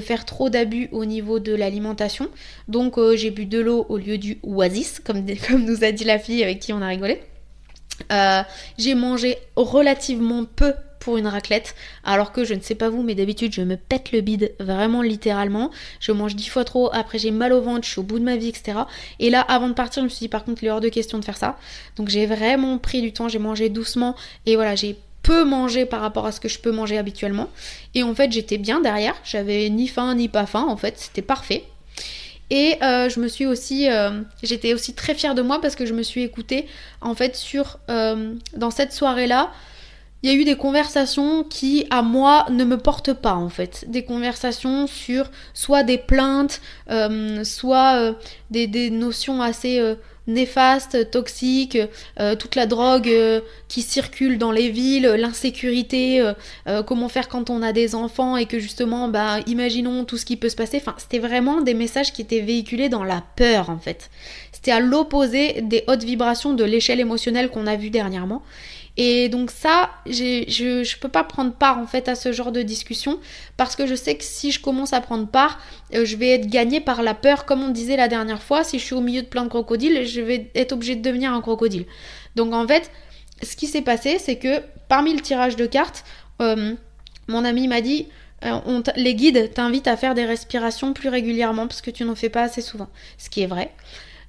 faire trop d'abus au niveau de l'alimentation. Donc j'ai bu de l'eau au lieu du Oasis, comme nous a dit la fille avec qui on a rigolé. J'ai mangé relativement peu pour une raclette, alors que je ne sais pas vous, mais d'habitude je me pète le bide, vraiment littéralement, je mange 10 fois trop, après j'ai mal au ventre, je suis au bout de ma vie, etc. Et là, avant de partir, je me suis dit par contre il est hors de question de faire ça, donc j'ai vraiment pris du temps, j'ai mangé doucement, et voilà, j'ai peu mangé par rapport à ce que je peux manger habituellement, et en fait j'étais bien derrière, j'avais ni faim ni pas faim, en fait c'était parfait. Et j'étais aussi très fière de moi parce que je me suis écoutée en fait dans cette soirée-là, il y a eu des conversations qui, à moi, ne me portent pas en fait. Des conversations sur soit des plaintes, soit des notions assez néfastes, toxiques, toute la drogue qui circule dans les villes, l'insécurité, comment faire quand on a des enfants et que justement, imaginons tout ce qui peut se passer. Enfin, c'était vraiment des messages qui étaient véhiculés dans la peur en fait. C'était à l'opposé des hautes vibrations de l'échelle émotionnelle qu'on a vu dernièrement. Et donc ça, je peux pas prendre part en fait à ce genre de discussion parce que je sais que si je commence à prendre part, je vais être gagnée par la peur, comme on disait la dernière fois. Si je suis au milieu de plein de crocodiles, je vais être obligée de devenir un crocodile. Donc en fait, ce qui s'est passé, c'est que parmi le tirage de cartes, mon ami m'a dit les guides t'invitent à faire des respirations plus régulièrement parce que tu n'en fais pas assez souvent. Ce qui est vrai.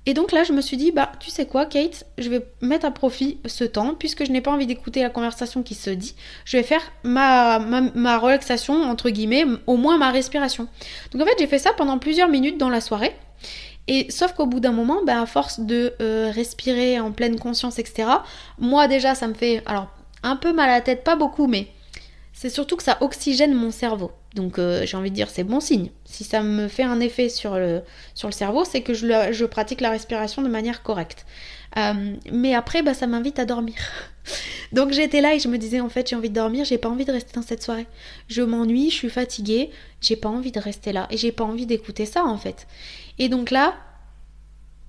Et donc là, je me suis dit, tu sais quoi, Kate, je vais mettre à profit ce temps, puisque je n'ai pas envie d'écouter la conversation qui se dit, je vais faire ma relaxation, entre guillemets, au moins ma respiration. Donc en fait, j'ai fait ça pendant plusieurs minutes dans la soirée, et sauf qu'au bout d'un moment, à force de respirer en pleine conscience, etc., moi déjà, ça me fait, alors, un peu mal à la tête, pas beaucoup, mais c'est surtout que ça oxygène mon cerveau. Donc j'ai envie de dire c'est bon signe. Si ça me fait un effet sur le cerveau, c'est que je pratique la respiration de manière correcte. Mais après, ça m'invite à dormir. Donc j'étais là et je me disais en fait j'ai envie de dormir, j'ai pas envie de rester dans cette soirée. Je m'ennuie, je suis fatiguée, j'ai pas envie de rester là et j'ai pas envie d'écouter ça en fait. Et donc là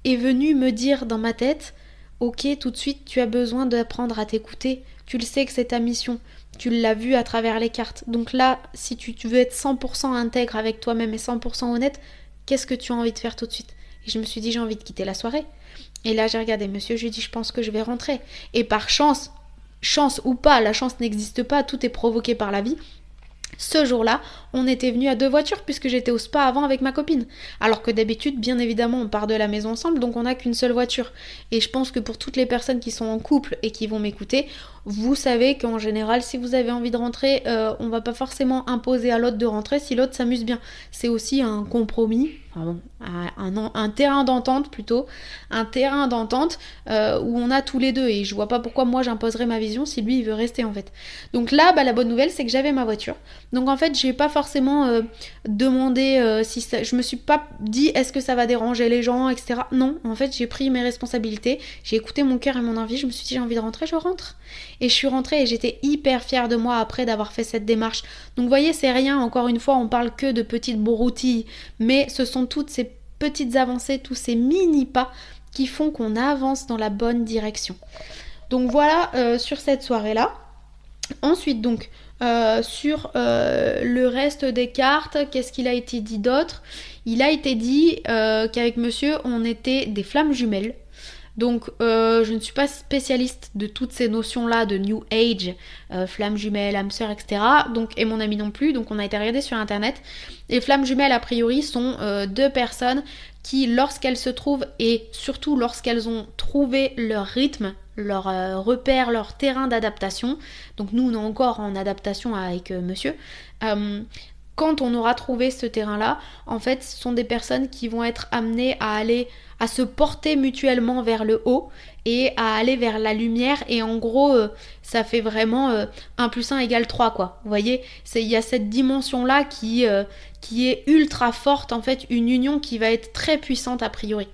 est venu me dire dans ma tête, ok, tout de suite tu as besoin d'apprendre à t'écouter. Tu le sais que c'est ta mission. Tu l'as vu à travers les cartes. Donc là, si tu veux être 100% intègre avec toi-même et 100% honnête, qu'est-ce que tu as envie de faire tout de suite ? Et je me suis dit, j'ai envie de quitter la soirée. Et là, j'ai regardé monsieur, j'ai dit, je pense que je vais rentrer. Et par chance ou pas, la chance n'existe pas, tout est provoqué par la vie. Ce jour-là, on était venus à 2 voitures puisque j'étais au spa avant avec ma copine. Alors que d'habitude, bien évidemment, on part de la maison ensemble, donc on n'a qu'une seule voiture. Et je pense que pour toutes les personnes qui sont en couple et qui vont m'écouter, vous savez qu'en général, si vous avez envie de rentrer, on va pas forcément imposer à l'autre de rentrer si l'autre s'amuse bien. C'est aussi un compromis, un terrain d'entente plutôt, un terrain d'entente où on a tous les deux. Et je vois pas pourquoi moi j'imposerais ma vision si lui il veut rester en fait. Donc là, la bonne nouvelle, c'est que j'avais ma voiture. Donc en fait, j'ai pas forcément demandé si ça, je me suis pas dit est-ce que ça va déranger les gens, etc. Non, en fait, j'ai pris mes responsabilités, j'ai écouté mon cœur et mon envie, je me suis dit j'ai envie de rentrer, je rentre. Et je suis rentrée et j'étais hyper fière de moi après d'avoir fait cette démarche. Donc vous voyez, c'est rien, encore une fois, on parle que de petites broutilles, mais ce sont toutes ces petites avancées, tous ces mini pas qui font qu'on avance dans la bonne direction. Donc voilà sur cette soirée-là. Ensuite donc, sur le reste des cartes, qu'est-ce qu'il a été dit d'autre ? Il a été dit qu'avec monsieur, on était des flammes jumelles. Donc je ne suis pas spécialiste de toutes ces notions-là de New Age, flammes jumelles, âmes sœurs, etc. Donc, et mon ami non plus, donc on a été regarder sur internet. Les flammes jumelles a priori sont 2 personnes qui lorsqu'elles se trouvent et surtout lorsqu'elles ont trouvé leur rythme, leur repère, leur terrain d'adaptation, donc nous on est encore en adaptation avec monsieur, quand on aura trouvé ce terrain-là, en fait, ce sont des personnes qui vont être amenées à se porter mutuellement vers le haut et à aller vers la lumière. Et en gros, ça fait vraiment 1 + 1 = 3, quoi. Vous voyez, il y a cette dimension-là qui est ultra forte, en fait, une union qui va être très puissante a priori.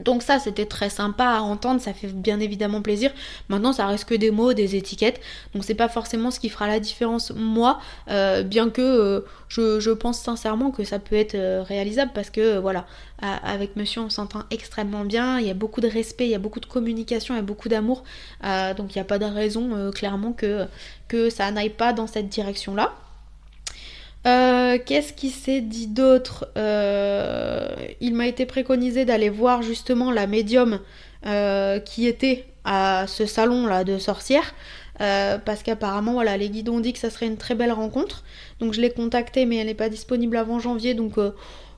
Donc ça, c'était très sympa à entendre, ça fait bien évidemment plaisir. Maintenant, ça reste que des mots, des étiquettes, donc c'est pas forcément ce qui fera la différence, moi, bien que je pense sincèrement que ça peut être réalisable parce que, voilà, avec monsieur, on s'entend extrêmement bien, il y a beaucoup de respect, il y a beaucoup de communication, il y a beaucoup d'amour, donc il n'y a pas de raison, clairement, que ça n'aille pas dans cette direction-là. Qu'est-ce qui s'est dit d'autre ? Il m'a été préconisé d'aller voir justement la médium qui était à ce salon là de sorcières parce qu'apparemment voilà, les guides ont dit que ça serait une très belle rencontre, donc je l'ai contactée mais elle n'est pas disponible avant janvier, donc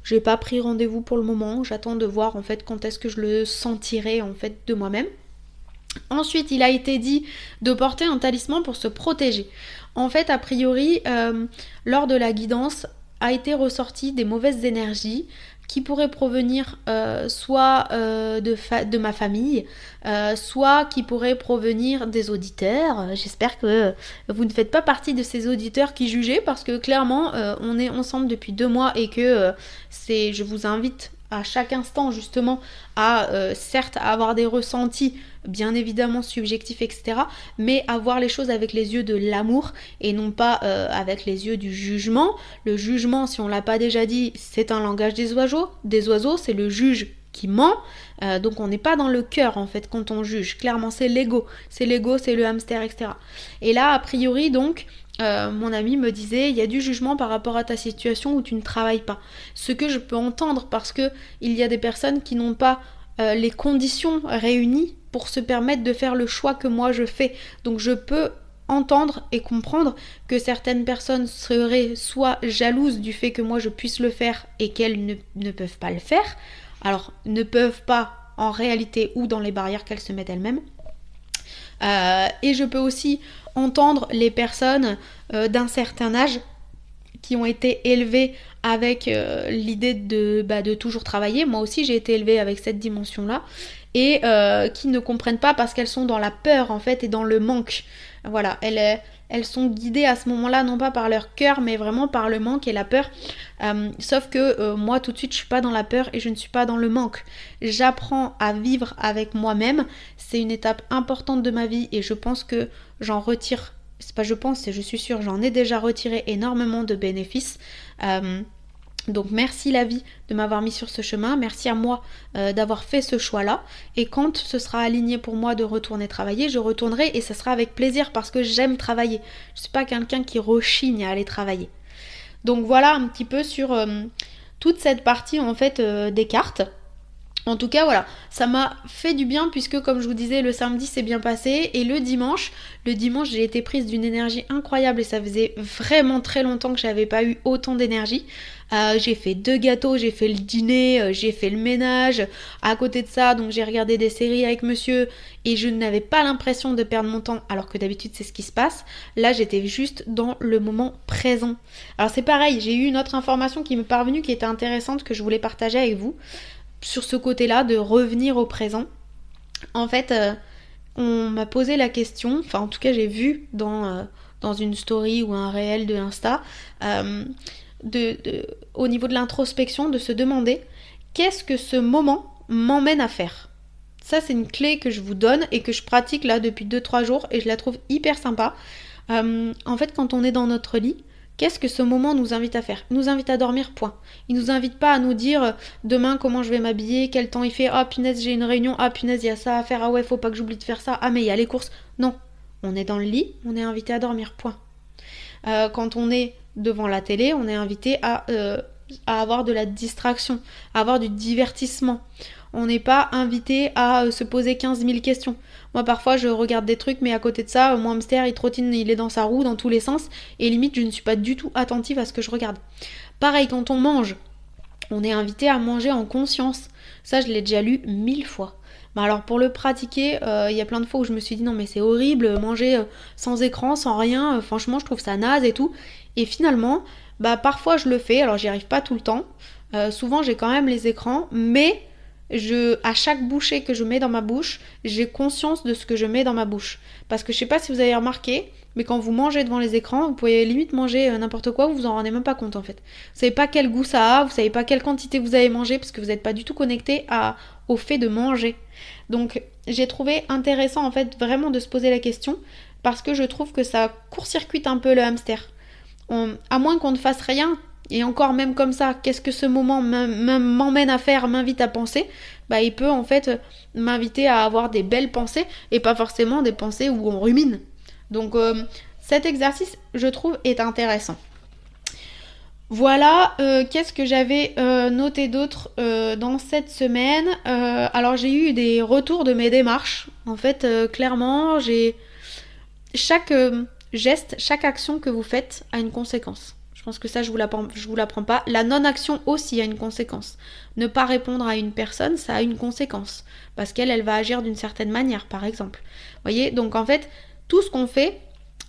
j'ai pas pris rendez-vous pour le moment, j'attends de voir en fait quand est-ce que je le sentirai en fait de moi-même. Ensuite, il a été dit de porter un talisman pour se protéger. En fait, a priori, lors de la guidance, a été ressorti des mauvaises énergies qui pourrait provenir soit de ma famille, soit qui pourrait provenir des auditeurs. J'espère que vous ne faites pas partie de ces auditeurs qui jugent, parce que clairement, on est ensemble depuis 2 mois et que je vous invite à chaque instant justement à certes avoir des ressentis bien évidemment subjectifs, etc., mais à voir les choses avec les yeux de l'amour et non pas avec les yeux du jugement. Le jugement, si on l'a pas déjà dit, c'est un langage des oiseaux, c'est le juge qui ment, donc on n'est pas dans le cœur en fait quand on juge. Clairement, c'est l'ego, c'est le hamster, etc. Et là, a priori donc, mon ami me disait, il y a du jugement par rapport à ta situation où tu ne travailles pas. Ce que je peux entendre, parce que il y a des personnes qui n'ont pas les conditions réunies pour se permettre de faire le choix que moi je fais. Donc je peux entendre et comprendre que certaines personnes seraient soit jalouses du fait que moi je puisse le faire et qu'elles ne peuvent pas le faire. Alors, ne peuvent pas en réalité ou dans les barrières qu'elles se mettent elles-mêmes. Et je peux aussi entendre les personnes d'un certain âge qui ont été élevées avec l'idée de toujours travailler. Moi aussi, j'ai été élevée avec cette dimension-là. Et qui ne comprennent pas parce qu'elles sont dans la peur en fait et dans le manque. Voilà, elles sont guidées à ce moment-là non pas par leur cœur mais vraiment par le manque et la peur. Sauf que moi tout de suite je suis pas dans la peur et je ne suis pas dans le manque. J'apprends à vivre avec moi-même. C'est une étape importante de ma vie et je pense que j'en retire. C'est pas je pense, c'est je suis sûre, j'en ai déjà retiré énormément de bénéfices. Donc merci la vie de m'avoir mis sur ce chemin, merci à moi d'avoir fait ce choix-là. Et quand ce sera aligné pour moi de retourner travailler, je retournerai et ce sera avec plaisir parce que j'aime travailler. Je ne suis pas quelqu'un qui rechigne à aller travailler. Donc voilà un petit peu sur toute cette partie en fait des cartes. En tout cas, voilà, ça m'a fait du bien puisque, comme je vous disais, le samedi s'est bien passé et le dimanche, j'ai été prise d'une énergie incroyable et ça faisait vraiment très longtemps que j'avais pas eu autant d'énergie. J'ai fait 2 gâteaux, j'ai fait le dîner, j'ai fait le ménage. À côté de ça, donc j'ai regardé des séries avec monsieur et je n'avais pas l'impression de perdre mon temps alors que d'habitude c'est ce qui se passe. Là, j'étais juste dans le moment présent. Alors c'est pareil, j'ai eu une autre information qui m'est parvenue qui était intéressante que je voulais partager avec vous. Sur ce côté-là, de revenir au présent. En fait, on m'a posé la question, enfin en tout cas j'ai vu dans une story ou un réel de Insta, au niveau de l'introspection, de se demander qu'est-ce que ce moment m'emmène à faire. Ça c'est une clé que je vous donne et que je pratique là depuis 2-3 jours et je la trouve hyper sympa. En fait, quand on est dans notre lit, qu'est-ce que ce moment nous invite à faire ? Il nous invite à dormir, point. Il nous invite pas à nous dire demain comment je vais m'habiller, quel temps il fait, ah punaise j'ai une réunion, ah punaise il y a ça à faire, ah ouais faut pas que j'oublie de faire ça, ah mais il y a les courses. Non, on est dans le lit, on est invité à dormir, point. Quand on est devant la télé, on est invité à avoir de la distraction, à avoir du divertissement. On n'est pas invité à se poser 15 000 questions. Moi parfois je regarde des trucs mais à côté de ça, mon hamster il trottine, il est dans sa roue dans tous les sens et limite je ne suis pas du tout attentive à ce que je regarde. Pareil quand on mange, on est invité à manger en conscience. Ça je l'ai déjà lu 1000 fois. Mais alors pour le pratiquer, il y a plein de fois où je me suis dit non mais c'est horrible, manger sans écran, sans rien, franchement je trouve ça naze et tout. Et finalement, parfois je le fais, alors j'y arrive pas tout le temps. Souvent j'ai quand même les écrans, mais à chaque bouchée que je mets dans ma bouche, j'ai conscience de ce que je mets dans ma bouche. Parce que je sais pas si vous avez remarqué, mais quand vous mangez devant les écrans, vous pouvez limite manger n'importe quoi, vous vous en rendez même pas compte en fait. Vous savez pas quel goût ça a, vous savez pas quelle quantité vous avez mangé, parce que vous n'êtes pas du tout connecté au fait de manger. Donc j'ai trouvé intéressant en fait vraiment de se poser la question, parce que je trouve que ça court-circuite un peu le hamster. À moins qu'on ne fasse rien, et encore même comme ça, qu'est-ce que ce moment m'emmène à faire, m'invite à penser, il peut en fait m'inviter à avoir des belles pensées et pas forcément des pensées où on rumine. Donc cet exercice, je trouve, est intéressant. Voilà, qu'est-ce que j'avais noté d'autre dans cette semaine. Alors j'ai eu des retours de mes démarches. En fait, clairement, chaque geste, chaque action que vous faites a une conséquence. Je pense que ça, je vous l'apprends pas. La non-action aussi a une conséquence. Ne pas répondre à une personne, ça a une conséquence. Parce qu'elle va agir d'une certaine manière, par exemple. Vous voyez ? Donc en fait, tout ce qu'on fait,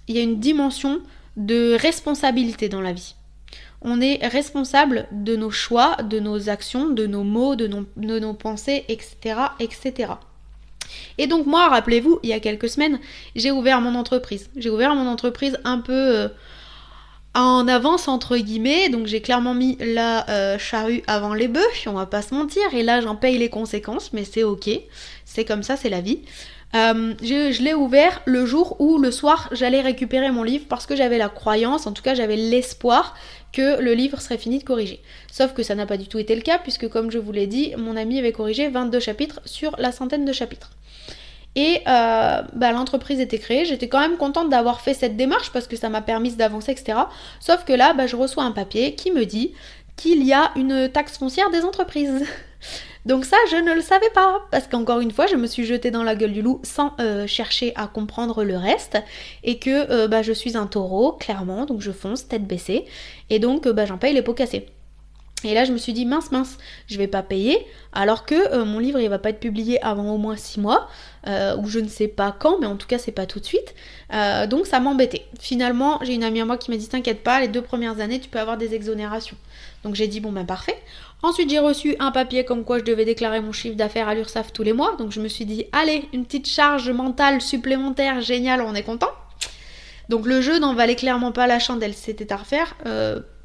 il y a une dimension de responsabilité dans la vie. on est responsable de nos choix, de nos actions, de nos mots, de nos pensées, etc., etc. Et donc moi, rappelez-vous, il y a quelques semaines, j'ai ouvert mon entreprise. J'ai ouvert mon entreprise un peu en avance, entre guillemets, donc j'ai clairement mis la charrue avant les bœufs, on va pas se mentir, et là j'en paye les conséquences, mais c'est ok, c'est comme ça, c'est la vie. Je l'ai ouvert le jour où le soir j'allais récupérer mon livre parce que j'avais la croyance, en tout cas j'avais l'espoir que le livre serait fini de corriger. Sauf que ça n'a pas du tout été le cas puisque comme je vous l'ai dit, mon ami avait corrigé 22 chapitres sur la centaine de chapitres. Et l'entreprise était créée, j'étais quand même contente d'avoir fait cette démarche parce que ça m'a permis d'avancer, etc. Sauf que là, je reçois un papier qui me dit qu'il y a une taxe foncière des entreprises. Donc ça, je ne le savais pas, parce qu'encore une fois, je me suis jetée dans la gueule du loup sans chercher à comprendre le reste, et que je suis un taureau, clairement, donc je fonce, tête baissée, et donc j'en paye les pots cassés. Et là, je me suis dit, mince, je vais pas payer, alors que mon livre, il va pas être publié avant au moins 6 mois, ou je ne sais pas quand, mais en tout cas, c'est pas tout de suite. Donc ça m'embêtait. Finalement, j'ai une amie à moi qui m'a dit, t'inquiète pas, les 2 premières années, tu peux avoir des exonérations. Donc j'ai dit, parfait. Ensuite, j'ai reçu un papier comme quoi je devais déclarer mon chiffre d'affaires à l'URSSAF tous les mois. Donc je me suis dit, allez, une petite charge mentale supplémentaire, génial, on est content. Donc le jeu n'en valait clairement pas la chandelle, c'était à refaire.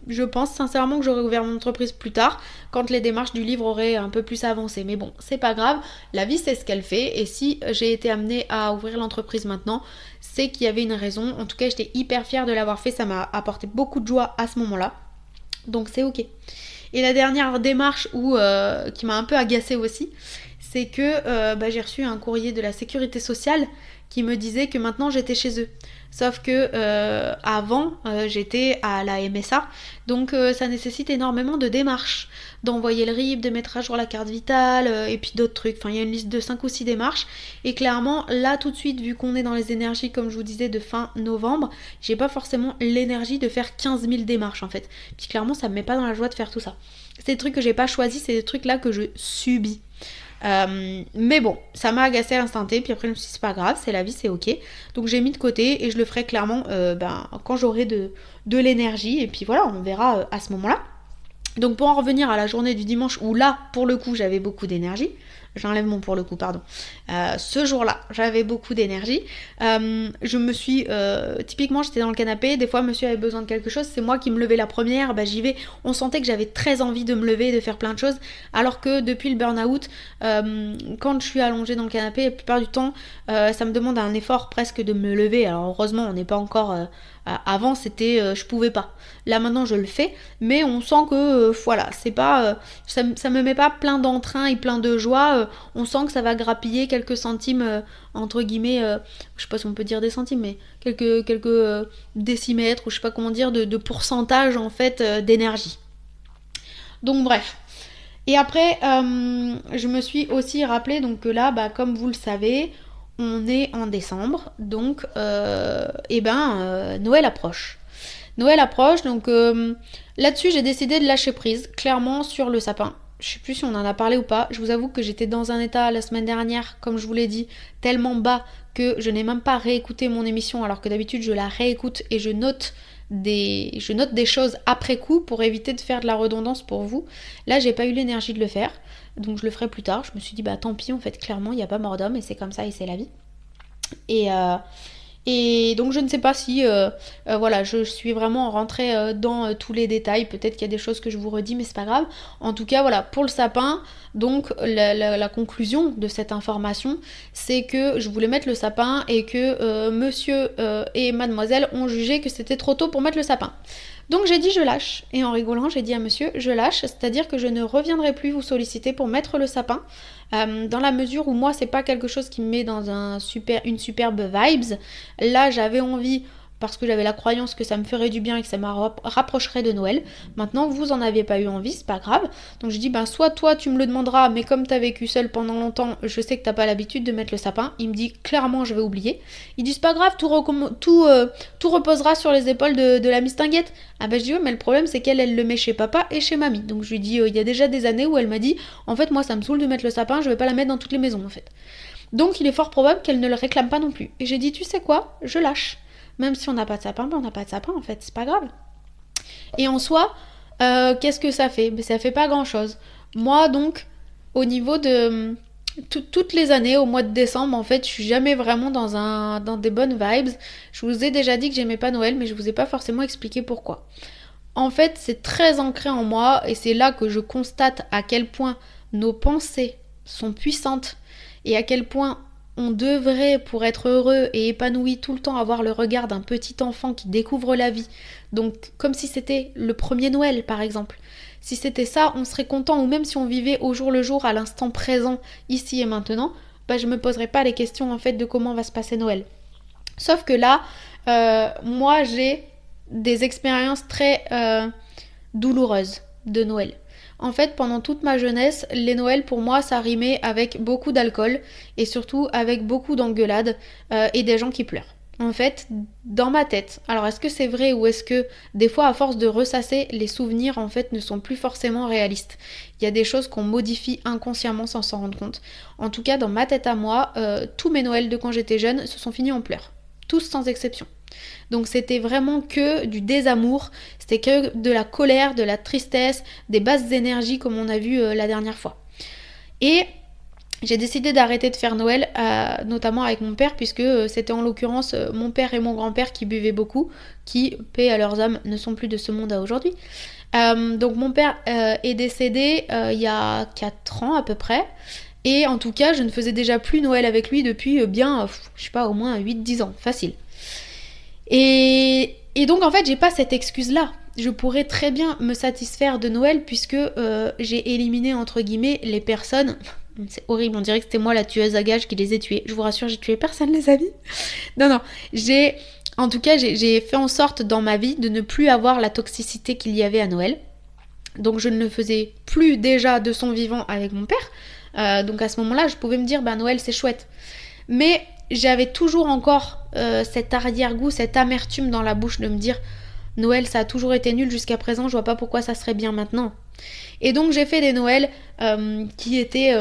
Je pense sincèrement que j'aurais ouvert mon entreprise plus tard, quand les démarches du livre auraient un peu plus avancé. Mais bon, c'est pas grave, la vie c'est ce qu'elle fait, et si j'ai été amenée à ouvrir l'entreprise maintenant, c'est qu'il y avait une raison. En tout cas, j'étais hyper fière de l'avoir fait, ça m'a apporté beaucoup de joie à ce moment-là. Donc c'est ok. Et la dernière démarche qui m'a un peu agacée aussi, c'est que j'ai reçu un courrier de la sécurité sociale qui me disait que maintenant j'étais chez eux. Sauf que avant, j'étais à la MSA, donc ça nécessite énormément de démarches. D'envoyer le RIB, de mettre à jour la carte vitale, et puis d'autres trucs. Enfin, il y a une liste de 5 ou 6 démarches. Et clairement, là, tout de suite, vu qu'on est dans les énergies, comme je vous disais, de fin novembre, j'ai pas forcément l'énergie de faire 15 000 démarches, en fait. Puis clairement, ça me met pas dans la joie de faire tout ça. C'est des trucs que j'ai pas choisis, c'est des trucs là que je subis. Mais bon, ça m'a agacé à l'instant T, puis après je me suis dit c'est pas grave, c'est la vie, c'est ok. Donc j'ai mis de côté et je le ferai clairement quand j'aurai de l'énergie, et puis voilà, on verra à ce moment-là. Donc pour en revenir à la journée du dimanche où là, pour le coup, j'avais beaucoup d'énergie. J'enlève mon pour le coup, pardon. Ce jour-là, j'avais beaucoup d'énergie. Je me suis... typiquement, j'étais dans le canapé. Des fois, monsieur avait besoin de quelque chose. C'est moi qui me levais la première. J'y vais. On sentait que j'avais très envie de me lever, de faire plein de choses. Alors que depuis le burn-out, quand je suis allongée dans le canapé, la plupart du temps, ça me demande un effort presque de me lever. Alors heureusement, on n'est pas encore... avant c'était je pouvais pas. Là maintenant je le fais, mais on sent que voilà, c'est pas ça me met pas plein d'entrain et plein de joie. On sent que ça va grappiller quelques centimes entre guillemets, je sais pas si on peut dire des centimes, mais quelques décimètres ou je sais pas comment dire de pourcentage en fait d'énergie. Donc bref. Et après je me suis aussi rappelé donc que là comme vous le savez, on est en décembre, donc Noël approche. Noël approche, donc là-dessus j'ai décidé de lâcher prise, clairement sur le sapin. Je sais plus si on en a parlé ou pas, je vous avoue que j'étais dans un état la semaine dernière, comme je vous l'ai dit, tellement bas que je n'ai même pas réécouté mon émission, alors que d'habitude je la réécoute et je note des choses après coup pour éviter de faire de la redondance pour vous. Là j'ai pas eu l'énergie de le faire, donc je le ferai plus tard. Je me suis dit tant pis, en fait clairement il n'y a pas mort d'homme et c'est comme ça et c'est la vie. Et donc je ne sais pas si je suis vraiment rentrée dans tous les détails. Peut-être qu'il y a des choses que je vous redis, mais c'est pas grave. En tout cas voilà, pour le sapin, donc la conclusion de cette information, c'est que je voulais mettre le sapin et que monsieur et mademoiselle ont jugé que c'était trop tôt pour mettre le sapin. Donc j'ai dit je lâche, et en rigolant j'ai dit à monsieur je lâche, c'est-à-dire que je ne reviendrai plus vous solliciter pour mettre le sapin, dans la mesure où moi c'est pas quelque chose qui me met dans une superbe vibes. Là j'avais envie, parce que j'avais la croyance que ça me ferait du bien et que ça me rapprocherait de Noël. Maintenant vous en aviez pas eu envie, c'est pas grave. Donc je dis soit toi tu me le demanderas, mais comme t'as vécu seul pendant longtemps, je sais que t'as pas l'habitude de mettre le sapin. Il me dit clairement je vais oublier. Il dit c'est pas grave, tout reposera sur les épaules de la mistinguette. Je dis mais le problème c'est qu'elle le met chez papa et chez mamie. Donc je lui dis il y a déjà des années où elle m'a dit en fait moi ça me saoule de mettre le sapin, je vais pas la mettre dans toutes les maisons en fait. Donc il est fort probable qu'elle ne le réclame pas non plus. Et j'ai dit tu sais quoi, je lâche. Même si on n'a pas de sapin, on n'a pas de sapin en fait, c'est pas grave. Et en soi, qu'est-ce que ça fait? Ça fait pas grand-chose. Moi, donc, au niveau de toutes les années, au mois de décembre, en fait, je suis jamais vraiment dans des bonnes vibes. Je vous ai déjà dit que j'aimais pas Noël, mais je vous ai pas forcément expliqué pourquoi. En fait, c'est très ancré en moi et c'est là que je constate à quel point nos pensées sont puissantes et à quel point on devrait, pour être heureux et épanoui tout le temps, avoir le regard d'un petit enfant qui découvre la vie. Donc, comme si c'était le premier Noël, par exemple. Si c'était ça, on serait content, ou même si on vivait au jour le jour, à l'instant présent, ici et maintenant, je me poserais pas les questions, en fait, de comment va se passer Noël. Sauf que là, moi, j'ai des expériences très douloureuses de Noël. En fait, pendant toute ma jeunesse, les Noëls pour moi, ça rimait avec beaucoup d'alcool et surtout avec beaucoup d'engueulades et des gens qui pleurent. En fait, dans ma tête, alors est-ce que c'est vrai ou est-ce que des fois à force de ressasser, les souvenirs en fait ne sont plus forcément réalistes. Il y a des choses qu'on modifie inconsciemment sans s'en rendre compte. En tout cas, dans ma tête à moi, tous mes Noëls de quand j'étais jeune se sont finis en pleurs. Tous sans exception. Donc c'était vraiment que du désamour, c'était que de la colère, de la tristesse, des basses énergies comme on a vu la dernière fois. Et j'ai décidé d'arrêter de faire Noël, notamment avec mon père, puisque c'était en l'occurrence mon père et mon grand-père qui buvaient beaucoup, qui, paix à leurs âmes, ne sont plus de ce monde à aujourd'hui. Donc mon père est décédé il y a 4 ans à peu près. Et en tout cas, je ne faisais déjà plus Noël avec lui depuis bien, je sais pas, au moins 8-10 ans, facile. Et donc en fait j'ai pas cette excuse là. Je pourrais très bien me satisfaire de Noël puisque j'ai éliminé entre guillemets les personnes. C'est horrible, on dirait que c'était moi la tueuse à gages qui les ai tués. Je vous rassure, j'ai tué personne les amis. Non, j'ai fait en sorte dans ma vie de ne plus avoir la toxicité qu'il y avait à Noël. Donc je ne le faisais plus déjà de son vivant avec mon père. Donc à ce moment-là je pouvais me dire Noël c'est chouette. Mais j'avais toujours encore cet arrière-goût, cette amertume dans la bouche de me dire Noël ça a toujours été nul jusqu'à présent, je vois pas pourquoi ça serait bien maintenant. Et donc j'ai fait des Noëls qui étaient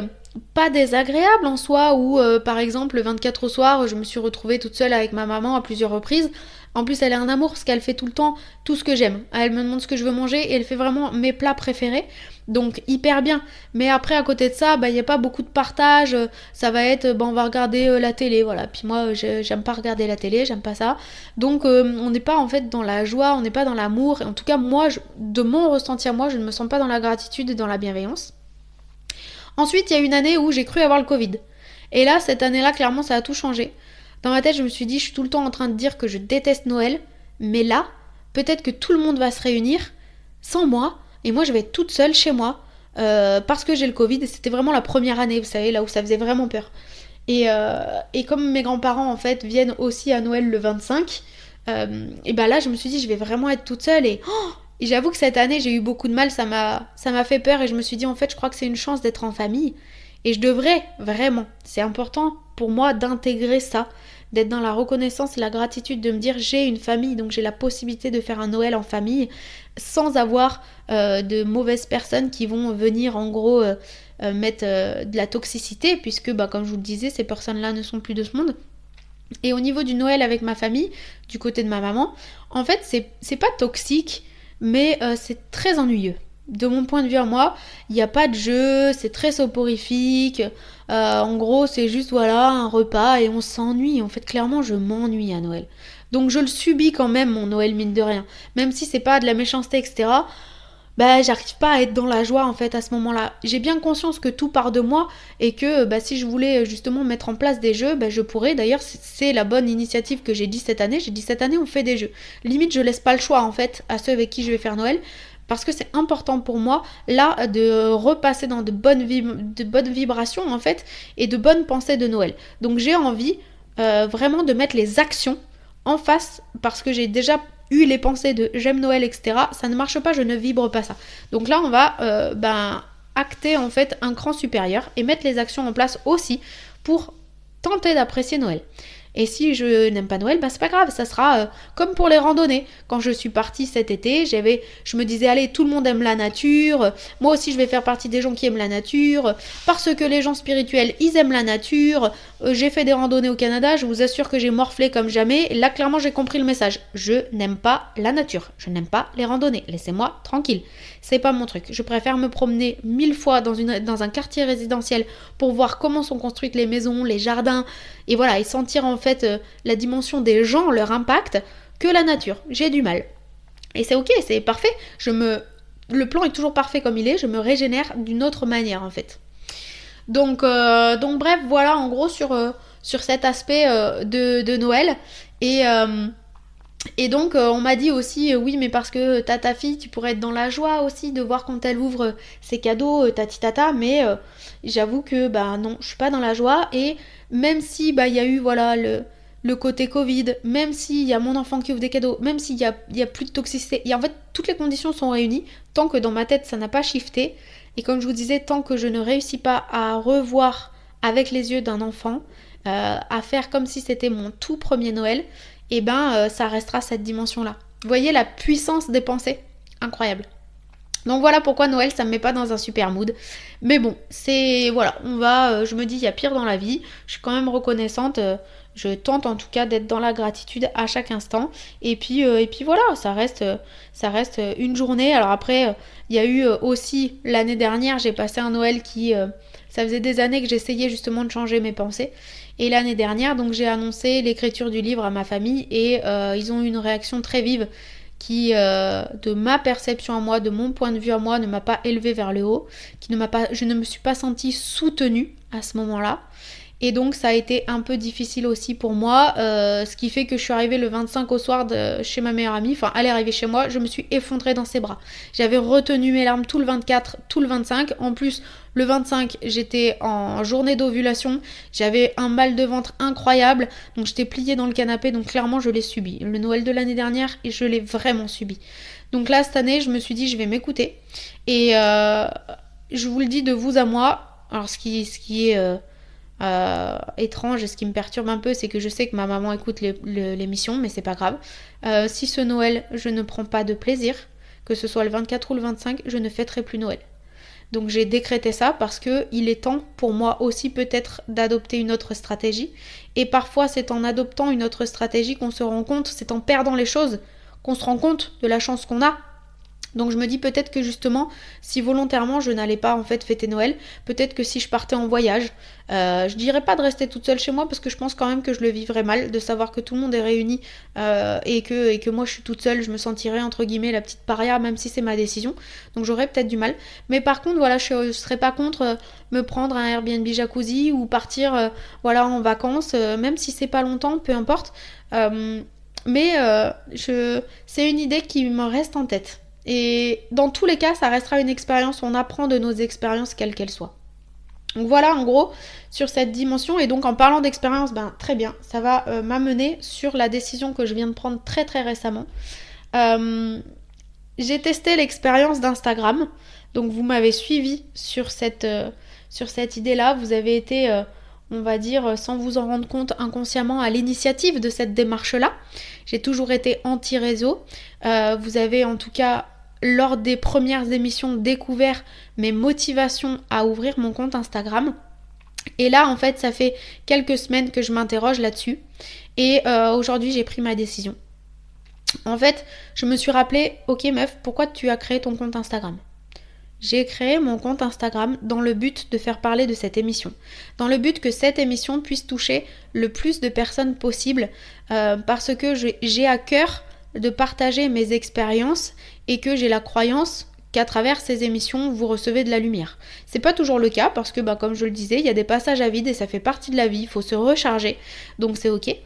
pas désagréables en soi, où par exemple le 24 au soir je me suis retrouvée toute seule avec ma maman à plusieurs reprises. En plus elle est un amour parce qu'elle fait tout le temps tout ce que j'aime. Elle me demande ce que je veux manger et elle fait vraiment mes plats préférés. Donc hyper bien. Mais après à côté de ça, y a pas beaucoup de partage. Ça va être on va regarder la télé, voilà. Puis moi j'aime pas regarder la télé, j'aime pas ça. Donc on n'est pas en fait dans la joie, on n'est pas dans l'amour. Et en tout cas moi, de mon ressenti à moi, je ne me sens pas dans la gratitude et dans la bienveillance. Ensuite il y a une année où j'ai cru avoir le Covid. Et là cette année-là clairement ça a tout changé. Dans ma tête je me suis dit je suis tout le temps en train de dire que je déteste Noël. Mais là peut-être que tout le monde va se réunir sans moi. Et moi, je vais être toute seule chez moi parce que j'ai le Covid. Et c'était vraiment la première année, vous savez, là où ça faisait vraiment peur. Et comme mes grands-parents, en fait, viennent aussi à Noël le 25, et là, je me suis dit, je vais vraiment être toute seule. Et j'avoue que cette année, j'ai eu beaucoup de mal. Ça m'a fait peur. Et je me suis dit, en fait, je crois que c'est une chance d'être en famille. Et je devrais, vraiment, c'est important pour moi d'intégrer ça, d'être dans la reconnaissance et la gratitude, de me dire j'ai une famille, donc j'ai la possibilité de faire un Noël en famille sans avoir de mauvaises personnes qui vont venir en gros mettre de la toxicité, puisque comme je vous le disais, ces personnes-là ne sont plus de ce monde. Et au niveau du Noël avec ma famille, du côté de ma maman, en fait c'est pas toxique, mais c'est très ennuyeux. De mon point de vue à moi, il n'y a pas de jeu, c'est très soporifique. En gros, c'est juste voilà un repas et on s'ennuie. En fait, clairement, je m'ennuie à Noël. Donc je le subis quand même mon Noël mine de rien. Même si c'est pas de la méchanceté, etc. J'arrive pas à être dans la joie en fait à ce moment-là. J'ai bien conscience que tout part de moi et que si je voulais justement mettre en place des jeux, je pourrais. D'ailleurs, c'est la bonne initiative que j'ai dit cette année. J'ai dit cette année on fait des jeux. Limite, je laisse pas le choix en fait à ceux avec qui je vais faire Noël. Parce que c'est important pour moi, là, de repasser dans de bonnes vibrations, en fait, et de bonnes pensées de Noël. Donc j'ai envie vraiment de mettre les actions en face, parce que j'ai déjà eu les pensées de j'aime Noël, etc. Ça ne marche pas, je ne vibre pas ça. Donc là, on va acter, en fait, un cran supérieur et mettre les actions en place aussi pour tenter d'apprécier Noël. Et si je n'aime pas Noël, c'est pas grave, ça sera comme pour les randonnées. Quand je suis partie cet été, je me disais, allez, tout le monde aime la nature, moi aussi je vais faire partie des gens qui aiment la nature, parce que les gens spirituels, ils aiment la nature. J'ai fait des randonnées au Canada, je vous assure que j'ai morflé comme jamais. Là, clairement, j'ai compris le message. Je n'aime pas la nature, je n'aime pas les randonnées, laissez-moi tranquille. C'est pas mon truc. Je préfère me promener 1000 fois dans un quartier résidentiel pour voir comment sont construites les maisons, les jardins, et voilà, et sentir en fait la dimension des gens, leur impact, que la nature. J'ai du mal. Et c'est ok, c'est parfait. Le plan est toujours parfait comme il est, je me régénère d'une autre manière en fait. Donc bref, voilà en gros sur cet aspect de Noël. Et donc on m'a dit aussi oui mais parce que t'as ta fille, tu pourrais être dans la joie aussi de voir quand elle ouvre ses cadeaux, tata, mais j'avoue que non, je suis pas dans la joie. Et même si il y a eu voilà le côté Covid, même s'il y a mon enfant qui ouvre des cadeaux, même s'il y a plus de toxicité, en fait toutes les conditions sont réunies, tant que dans ma tête ça n'a pas shifté, et comme je vous disais, tant que je ne réussis pas à revoir avec les yeux d'un enfant, à faire comme si c'était mon tout premier Noël, et ça restera cette dimension-là. Vous voyez la puissance des pensées? Incroyable. Donc voilà pourquoi Noël, ça me met pas dans un super mood. Mais bon, je me dis, il y a pire dans la vie. Je suis quand même reconnaissante. Je tente en tout cas d'être dans la gratitude à chaque instant. Et puis voilà, ça reste une journée. Alors après, il y a eu aussi l'année dernière, j'ai passé un Noël qui... ça faisait des années que j'essayais justement de changer mes pensées. Et l'année dernière, donc j'ai annoncé l'écriture du livre à ma famille et ils ont eu une réaction très vive qui, de ma perception à moi, de mon point de vue à moi, ne m'a pas élevée vers le haut, je ne me suis pas sentie soutenue à ce moment-là. Et donc ça a été un peu difficile aussi pour moi, ce qui fait que je suis arrivée le 25 au soir chez ma meilleure amie, enfin elle est arrivée chez moi, je me suis effondrée dans ses bras. J'avais retenu mes larmes tout le 24, tout le 25, en plus le 25 j'étais en journée d'ovulation, j'avais un mal de ventre incroyable, donc j'étais pliée dans le canapé, donc clairement je l'ai subi. Le Noël de l'année dernière, je l'ai vraiment subi. Donc là cette année je me suis dit je vais m'écouter, et je vous le dis de vous à moi, alors ce qui est... étrange et ce qui me perturbe un peu, c'est que je sais que ma maman écoute l'émission, mais c'est pas grave. Si ce Noël je ne prends pas de plaisir, que ce soit le 24 ou le 25, je ne fêterai plus Noël. Donc j'ai décrété ça parce que il est temps pour moi aussi peut-être d'adopter une autre stratégie. Et parfois c'est en adoptant une autre stratégie qu'on se rend compte, c'est en perdant les choses qu'on se rend compte de la chance qu'on a. Donc je me dis peut-être que justement, si volontairement je n'allais pas en fait fêter Noël, peut-être que si je partais en voyage, je dirais pas de rester toute seule chez moi parce que je pense quand même que je le vivrais mal, de savoir que tout le monde est réuni et que moi je suis toute seule, je me sentirais entre guillemets la petite paria même si c'est ma décision, donc j'aurais peut-être du mal. Mais par contre voilà, je serais pas contre me prendre un Airbnb jacuzzi ou partir en vacances, même si c'est pas longtemps, peu importe. Mais c'est une idée qui me reste en tête. Et dans tous les cas, ça restera une expérience, on apprend de nos expériences quelles qu'elles soient. Donc voilà en gros sur cette dimension. Et donc en parlant d'expérience, très bien, ça va m'amener sur la décision que je viens de prendre très très récemment. J'ai testé l'expérience d'Instagram, donc vous m'avez suivi sur cette idée-là, vous avez été... on va dire, sans vous en rendre compte inconsciemment, à l'initiative de cette démarche-là. J'ai toujours été anti-réseau. Vous avez en tout cas, lors des premières émissions, découvert mes motivations à ouvrir mon compte Instagram. Et là, en fait, ça fait quelques semaines que je m'interroge là-dessus. Et aujourd'hui, j'ai pris ma décision. En fait, je me suis rappelé, ok meuf, pourquoi tu as créé ton compte Instagram ? J'ai créé mon compte Instagram dans le but de faire parler de cette émission, dans le but que cette émission puisse toucher le plus de personnes possible, parce que j'ai à cœur de partager mes expériences et que j'ai la croyance qu'à travers ces émissions, vous recevez de la lumière. C'est pas toujours le cas parce que, comme je le disais, il y a des passages à vide et ça fait partie de la vie, il faut se recharger, donc c'est ok.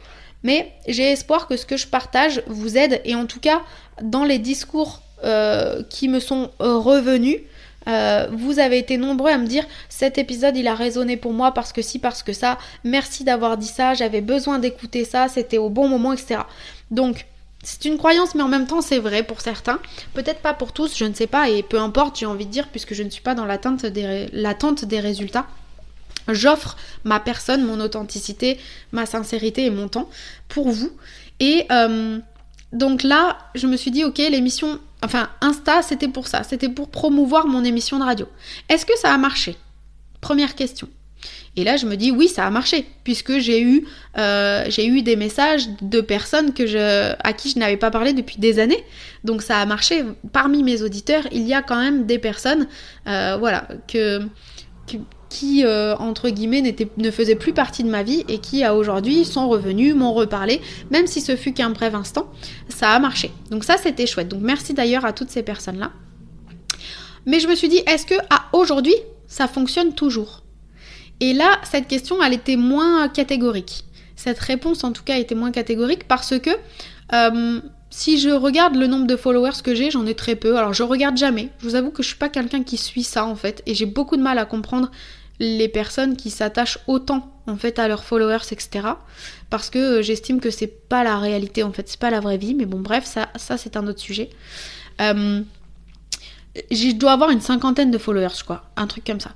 Mais j'ai espoir que ce que je partage vous aide, et en tout cas, dans les discours qui me sont revenus, vous avez été nombreux à me dire cet épisode il a résonné pour moi parce que si, parce que ça, merci d'avoir dit ça, j'avais besoin d'écouter ça, c'était au bon moment, etc. Donc c'est une croyance, mais en même temps c'est vrai pour certains, peut-être pas pour tous, je ne sais pas, et peu importe, j'ai envie de dire, puisque je ne suis pas dans l'attente des résultats. J'offre ma personne, mon authenticité, ma sincérité et mon temps pour vous. Et donc là, je me suis dit, ok, l'émission, enfin Insta, c'était pour ça, c'était pour promouvoir mon émission de radio. Est-ce que ça a marché ? Première question. Et là, je me dis, oui, ça a marché, puisque j'ai eu des messages de personnes à qui je n'avais pas parlé depuis des années. Donc ça a marché. Parmi mes auditeurs, il y a quand même des personnes, qui entre guillemets, ne faisaient plus partie de ma vie et qui, aujourd'hui, sont revenus, m'ont reparlé, même si ce fut qu'un bref instant, ça a marché. Donc ça, c'était chouette. Donc merci d'ailleurs à toutes ces personnes-là. Mais je me suis dit, est-ce que aujourd'hui, ça fonctionne toujours ? Et là, cette question, elle était moins catégorique. Cette réponse, en tout cas, était moins catégorique parce que si je regarde le nombre de followers que j'ai, j'en ai très peu. Alors, je regarde jamais. Je vous avoue que je suis pas quelqu'un qui suit ça, en fait. Et j'ai beaucoup de mal à comprendre les personnes qui s'attachent autant, en fait, à leurs followers, etc. Parce que j'estime que c'est pas la réalité, en fait. C'est pas la vraie vie. Mais bon, bref, ça c'est un autre sujet. Je dois avoir une 50aine de followers, je crois. Un truc comme ça.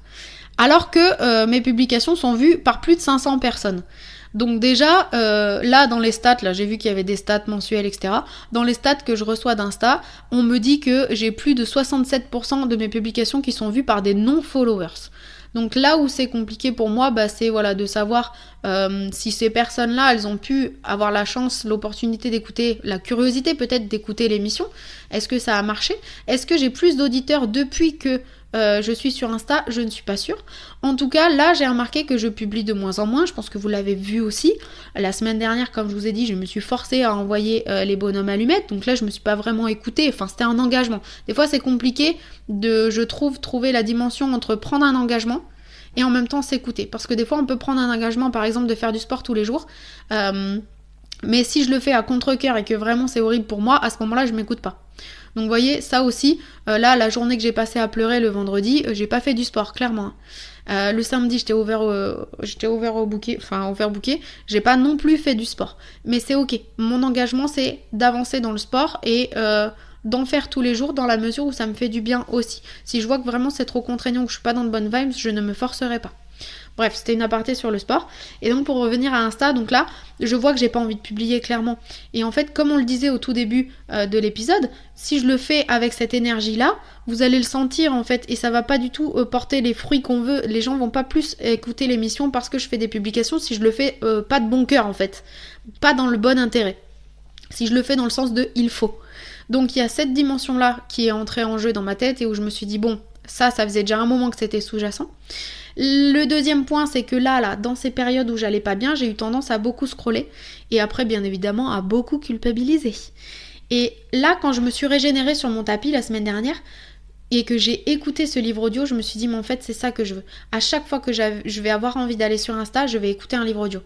Alors que mes publications sont vues par plus de 500 personnes. Donc déjà, là dans les stats, là j'ai vu qu'il y avait des stats mensuelles, etc. Dans les stats que je reçois d'Insta, on me dit que j'ai plus de 67% de mes publications qui sont vues par des non-followers. Donc là où c'est compliqué pour moi, c'est de savoir si ces personnes-là, elles ont pu avoir la chance, l'opportunité d'écouter, la curiosité peut-être d'écouter l'émission. Est-ce que ça a marché ? Est-ce que j'ai plus d'auditeurs depuis que je suis sur Insta ? Je ne suis pas sûre. En tout cas, là, j'ai remarqué que je publie de moins en moins. Je pense que vous l'avez vu aussi. La semaine dernière, comme je vous ai dit, je me suis forcée à envoyer les bonhommes allumettes. Donc là, je me suis pas vraiment écoutée. Enfin, c'était un engagement. Des fois, c'est compliqué je trouve, trouver la dimension entre prendre un engagement et en même temps s'écouter. Parce que des fois, on peut prendre un engagement, par exemple, de faire du sport tous les jours. Mais si je le fais à contre-cœur et que vraiment c'est horrible pour moi, à ce moment-là, je m'écoute pas. Donc vous voyez, ça aussi, là, la journée que j'ai passée à pleurer le vendredi, j'ai pas fait du sport, clairement. Le samedi, j'étais ouvert bouquet, j'ai pas non plus fait du sport. Mais c'est ok. Mon engagement, c'est d'avancer dans le sport et d'en faire tous les jours dans la mesure où ça me fait du bien aussi. Si je vois que vraiment c'est trop contraignant, que je suis pas dans de bonnes vibes, je ne me forcerai pas. Bref, c'était une aparté sur le sport. Et donc pour revenir à Insta, donc là, je vois que j'ai pas envie de publier clairement. Et en fait, comme on le disait au tout début de l'épisode, si je le fais avec cette énergie-là, vous allez le sentir en fait, et ça va pas du tout porter les fruits qu'on veut. Les gens vont pas plus écouter l'émission parce que je fais des publications si je le fais pas de bon cœur en fait, pas dans le bon intérêt. Si je le fais dans le sens de il faut. Donc il y a cette dimension-là qui est entrée en jeu dans ma tête et où je me suis dit bon, ça faisait déjà un moment que c'était sous-jacent. Le deuxième point, c'est que là, dans ces périodes où j'allais pas bien, j'ai eu tendance à beaucoup scroller et après, bien évidemment, à beaucoup culpabiliser. Et là, quand je me suis régénérée sur mon tapis la semaine dernière et que j'ai écouté ce livre audio, je me suis dit, mais en fait, c'est ça que je veux. À chaque fois que je vais avoir envie d'aller sur Insta, je vais écouter un livre audio.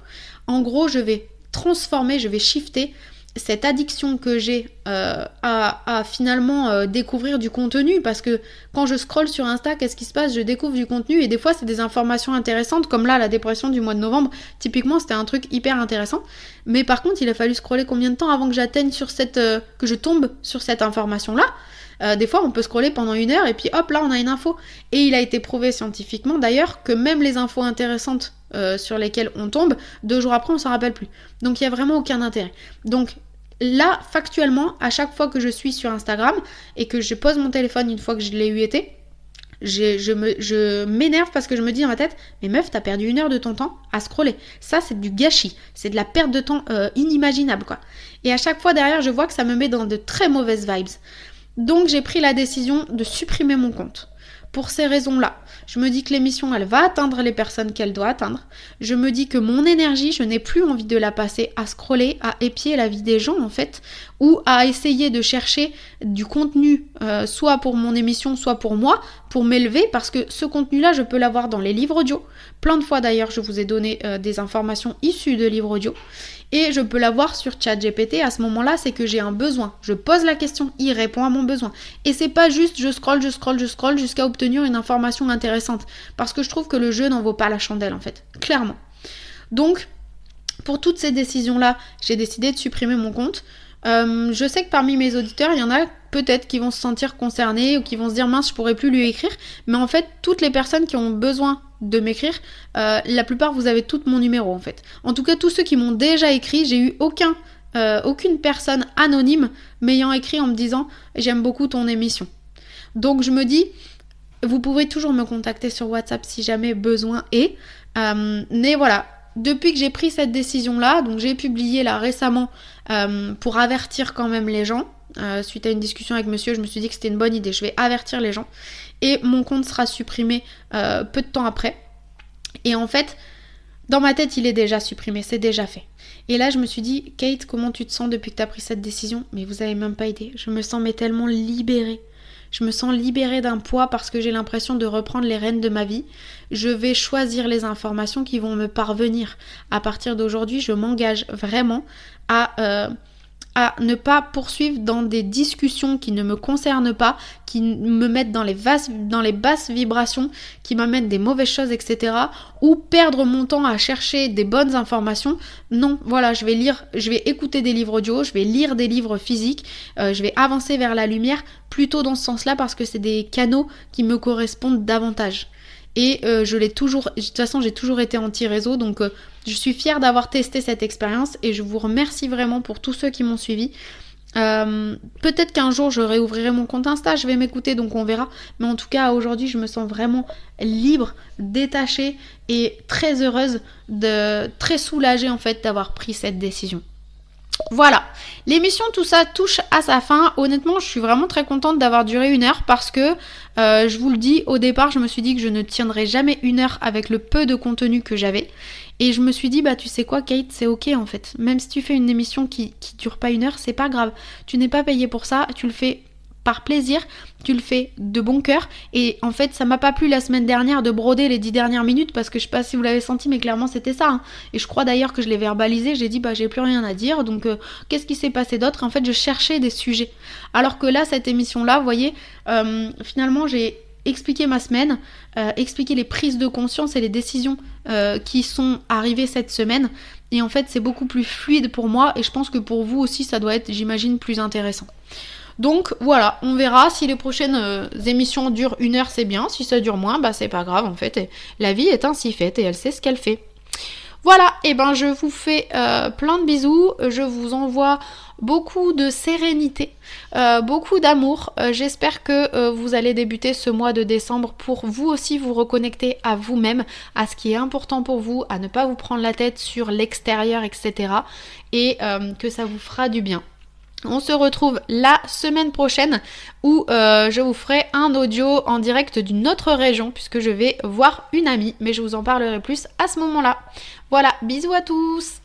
En gros, je vais transformer, je vais shifter cette addiction que j'ai à finalement découvrir du contenu, parce que quand je scrolle sur Insta, qu'est-ce qui se passe ? Je découvre du contenu et des fois c'est des informations intéressantes, comme là la dépression du mois de novembre, typiquement c'était un truc hyper intéressant, mais par contre il a fallu scroller combien de temps avant que j'atteigne sur que je tombe sur cette information là. Des fois on peut scroller pendant 1 heure et puis hop là on a une info, et il a été prouvé scientifiquement d'ailleurs que même les infos intéressantes sur lesquelles on tombe, 2 jours après on s'en rappelle plus, donc il n'y a vraiment aucun intérêt. Donc là, factuellement, à chaque fois que je suis sur Instagram et que je pose mon téléphone une fois que je l'ai eu été, je m'énerve parce que je me dis dans ma tête, mais meuf, t'as perdu 1 heure de ton temps à scroller. Ça, c'est du gâchis. C'est de la perte de temps inimaginable, quoi. Et à chaque fois derrière, je vois que ça me met dans de très mauvaises vibes. Donc, j'ai pris la décision de supprimer mon compte. Pour ces raisons-là, je me dis que l'émission, elle va atteindre les personnes qu'elle doit atteindre. Je me dis que mon énergie, je n'ai plus envie de la passer à scroller, à épier la vie des gens en fait, ou à essayer de chercher du contenu, soit pour mon émission, soit pour moi, pour m'élever, parce que ce contenu-là, je peux l'avoir dans les livres audio. Plein de fois d'ailleurs, je vous ai donné des informations issues de livres audio. Et je peux l'avoir sur ChatGPT. À ce moment-là, c'est que j'ai un besoin. Je pose la question, il répond à mon besoin. Et c'est pas juste je scrolle jusqu'à obtenir une information intéressante. Parce que je trouve que le jeu n'en vaut pas la chandelle en fait. Clairement. Donc, pour toutes ces décisions-là, j'ai décidé de supprimer mon compte. Je sais que parmi mes auditeurs, il y en a peut-être qui vont se sentir concernés ou qui vont se dire mince, je pourrais plus lui écrire. Mais en fait, toutes les personnes qui ont besoin de m'écrire, la plupart vous avez toutes mon numéro en fait. En tout cas tous ceux qui m'ont déjà écrit, j'ai eu aucune personne anonyme m'ayant écrit en me disant j'aime beaucoup ton émission. Donc je me dis, vous pouvez toujours me contacter sur WhatsApp si jamais besoin est. Mais voilà, depuis que j'ai pris cette décision-là, donc j'ai publié là récemment pour avertir quand même les gens. Suite à une discussion avec monsieur, je me suis dit que c'était une bonne idée. Je vais avertir les gens. Et mon compte sera supprimé peu de temps après. Et en fait, dans ma tête, il est déjà supprimé, c'est déjà fait. Et là, je me suis dit, Kate, comment tu te sens depuis que tu as pris cette décision ? Mais vous avez même pas idée. Je me sens tellement libérée. Je me sens libérée d'un poids parce que j'ai l'impression de reprendre les rênes de ma vie. Je vais choisir les informations qui vont me parvenir. À partir d'aujourd'hui, je m'engage vraiment à ne pas poursuivre dans des discussions qui ne me concernent pas, qui me mettent dans les basses vibrations, qui m'amènent des mauvaises choses, etc. Ou perdre mon temps à chercher des bonnes informations. Non, voilà, je vais écouter des livres audio, je vais lire des livres physiques, je vais avancer vers la lumière plutôt dans ce sens-là parce que c'est des canaux qui me correspondent davantage. Et de toute façon j'ai toujours été anti-réseau, donc je suis fière d'avoir testé cette expérience et je vous remercie vraiment pour tous ceux qui m'ont suivi. Peut-être qu'un jour je réouvrirai mon compte Insta, je vais m'écouter, donc on verra. Mais en tout cas aujourd'hui je me sens vraiment libre, détachée et très heureuse, très soulagée en fait d'avoir pris cette décision. Voilà, l'émission tout ça touche à sa fin. Honnêtement, je suis vraiment très contente d'avoir duré 1 heure parce que, je vous le dis, au départ, je me suis dit que je ne tiendrais jamais 1 heure avec le peu de contenu que j'avais. Et je me suis dit, tu sais quoi Kate, c'est ok en fait. Même si tu fais une émission qui dure pas 1 heure, c'est pas grave. Tu n'es pas payé pour ça, tu le fais par plaisir, tu le fais de bon cœur. Et en fait, ça m'a pas plu la semaine dernière de broder les 10 dernières minutes parce que je sais pas si vous l'avez senti, mais clairement c'était ça. Hein. Et je crois d'ailleurs que je l'ai verbalisé, j'ai dit j'ai plus rien à dire, donc qu'est-ce qui s'est passé d'autre ? En fait, je cherchais des sujets. Alors que là, cette émission-là, vous voyez, finalement, j'ai expliqué ma semaine, expliqué les prises de conscience et les décisions qui sont arrivées cette semaine. Et en fait, c'est beaucoup plus fluide pour moi et je pense que pour vous aussi, ça doit être, j'imagine, plus intéressant. Donc voilà, on verra si les prochaines émissions durent 1 heure, c'est bien. Si ça dure moins, c'est pas grave en fait. Et la vie est ainsi faite et elle sait ce qu'elle fait. Voilà, et je vous fais plein de bisous. Je vous envoie beaucoup de sérénité, beaucoup d'amour. J'espère que vous allez débuter ce mois de décembre pour vous aussi vous reconnecter à vous-même, à ce qui est important pour vous, à ne pas vous prendre la tête sur l'extérieur, etc. Et que ça vous fera du bien. On se retrouve la semaine prochaine où je vous ferai un audio en direct d'une autre région puisque je vais voir une amie, mais je vous en parlerai plus à ce moment-là. Voilà, bisous à tous!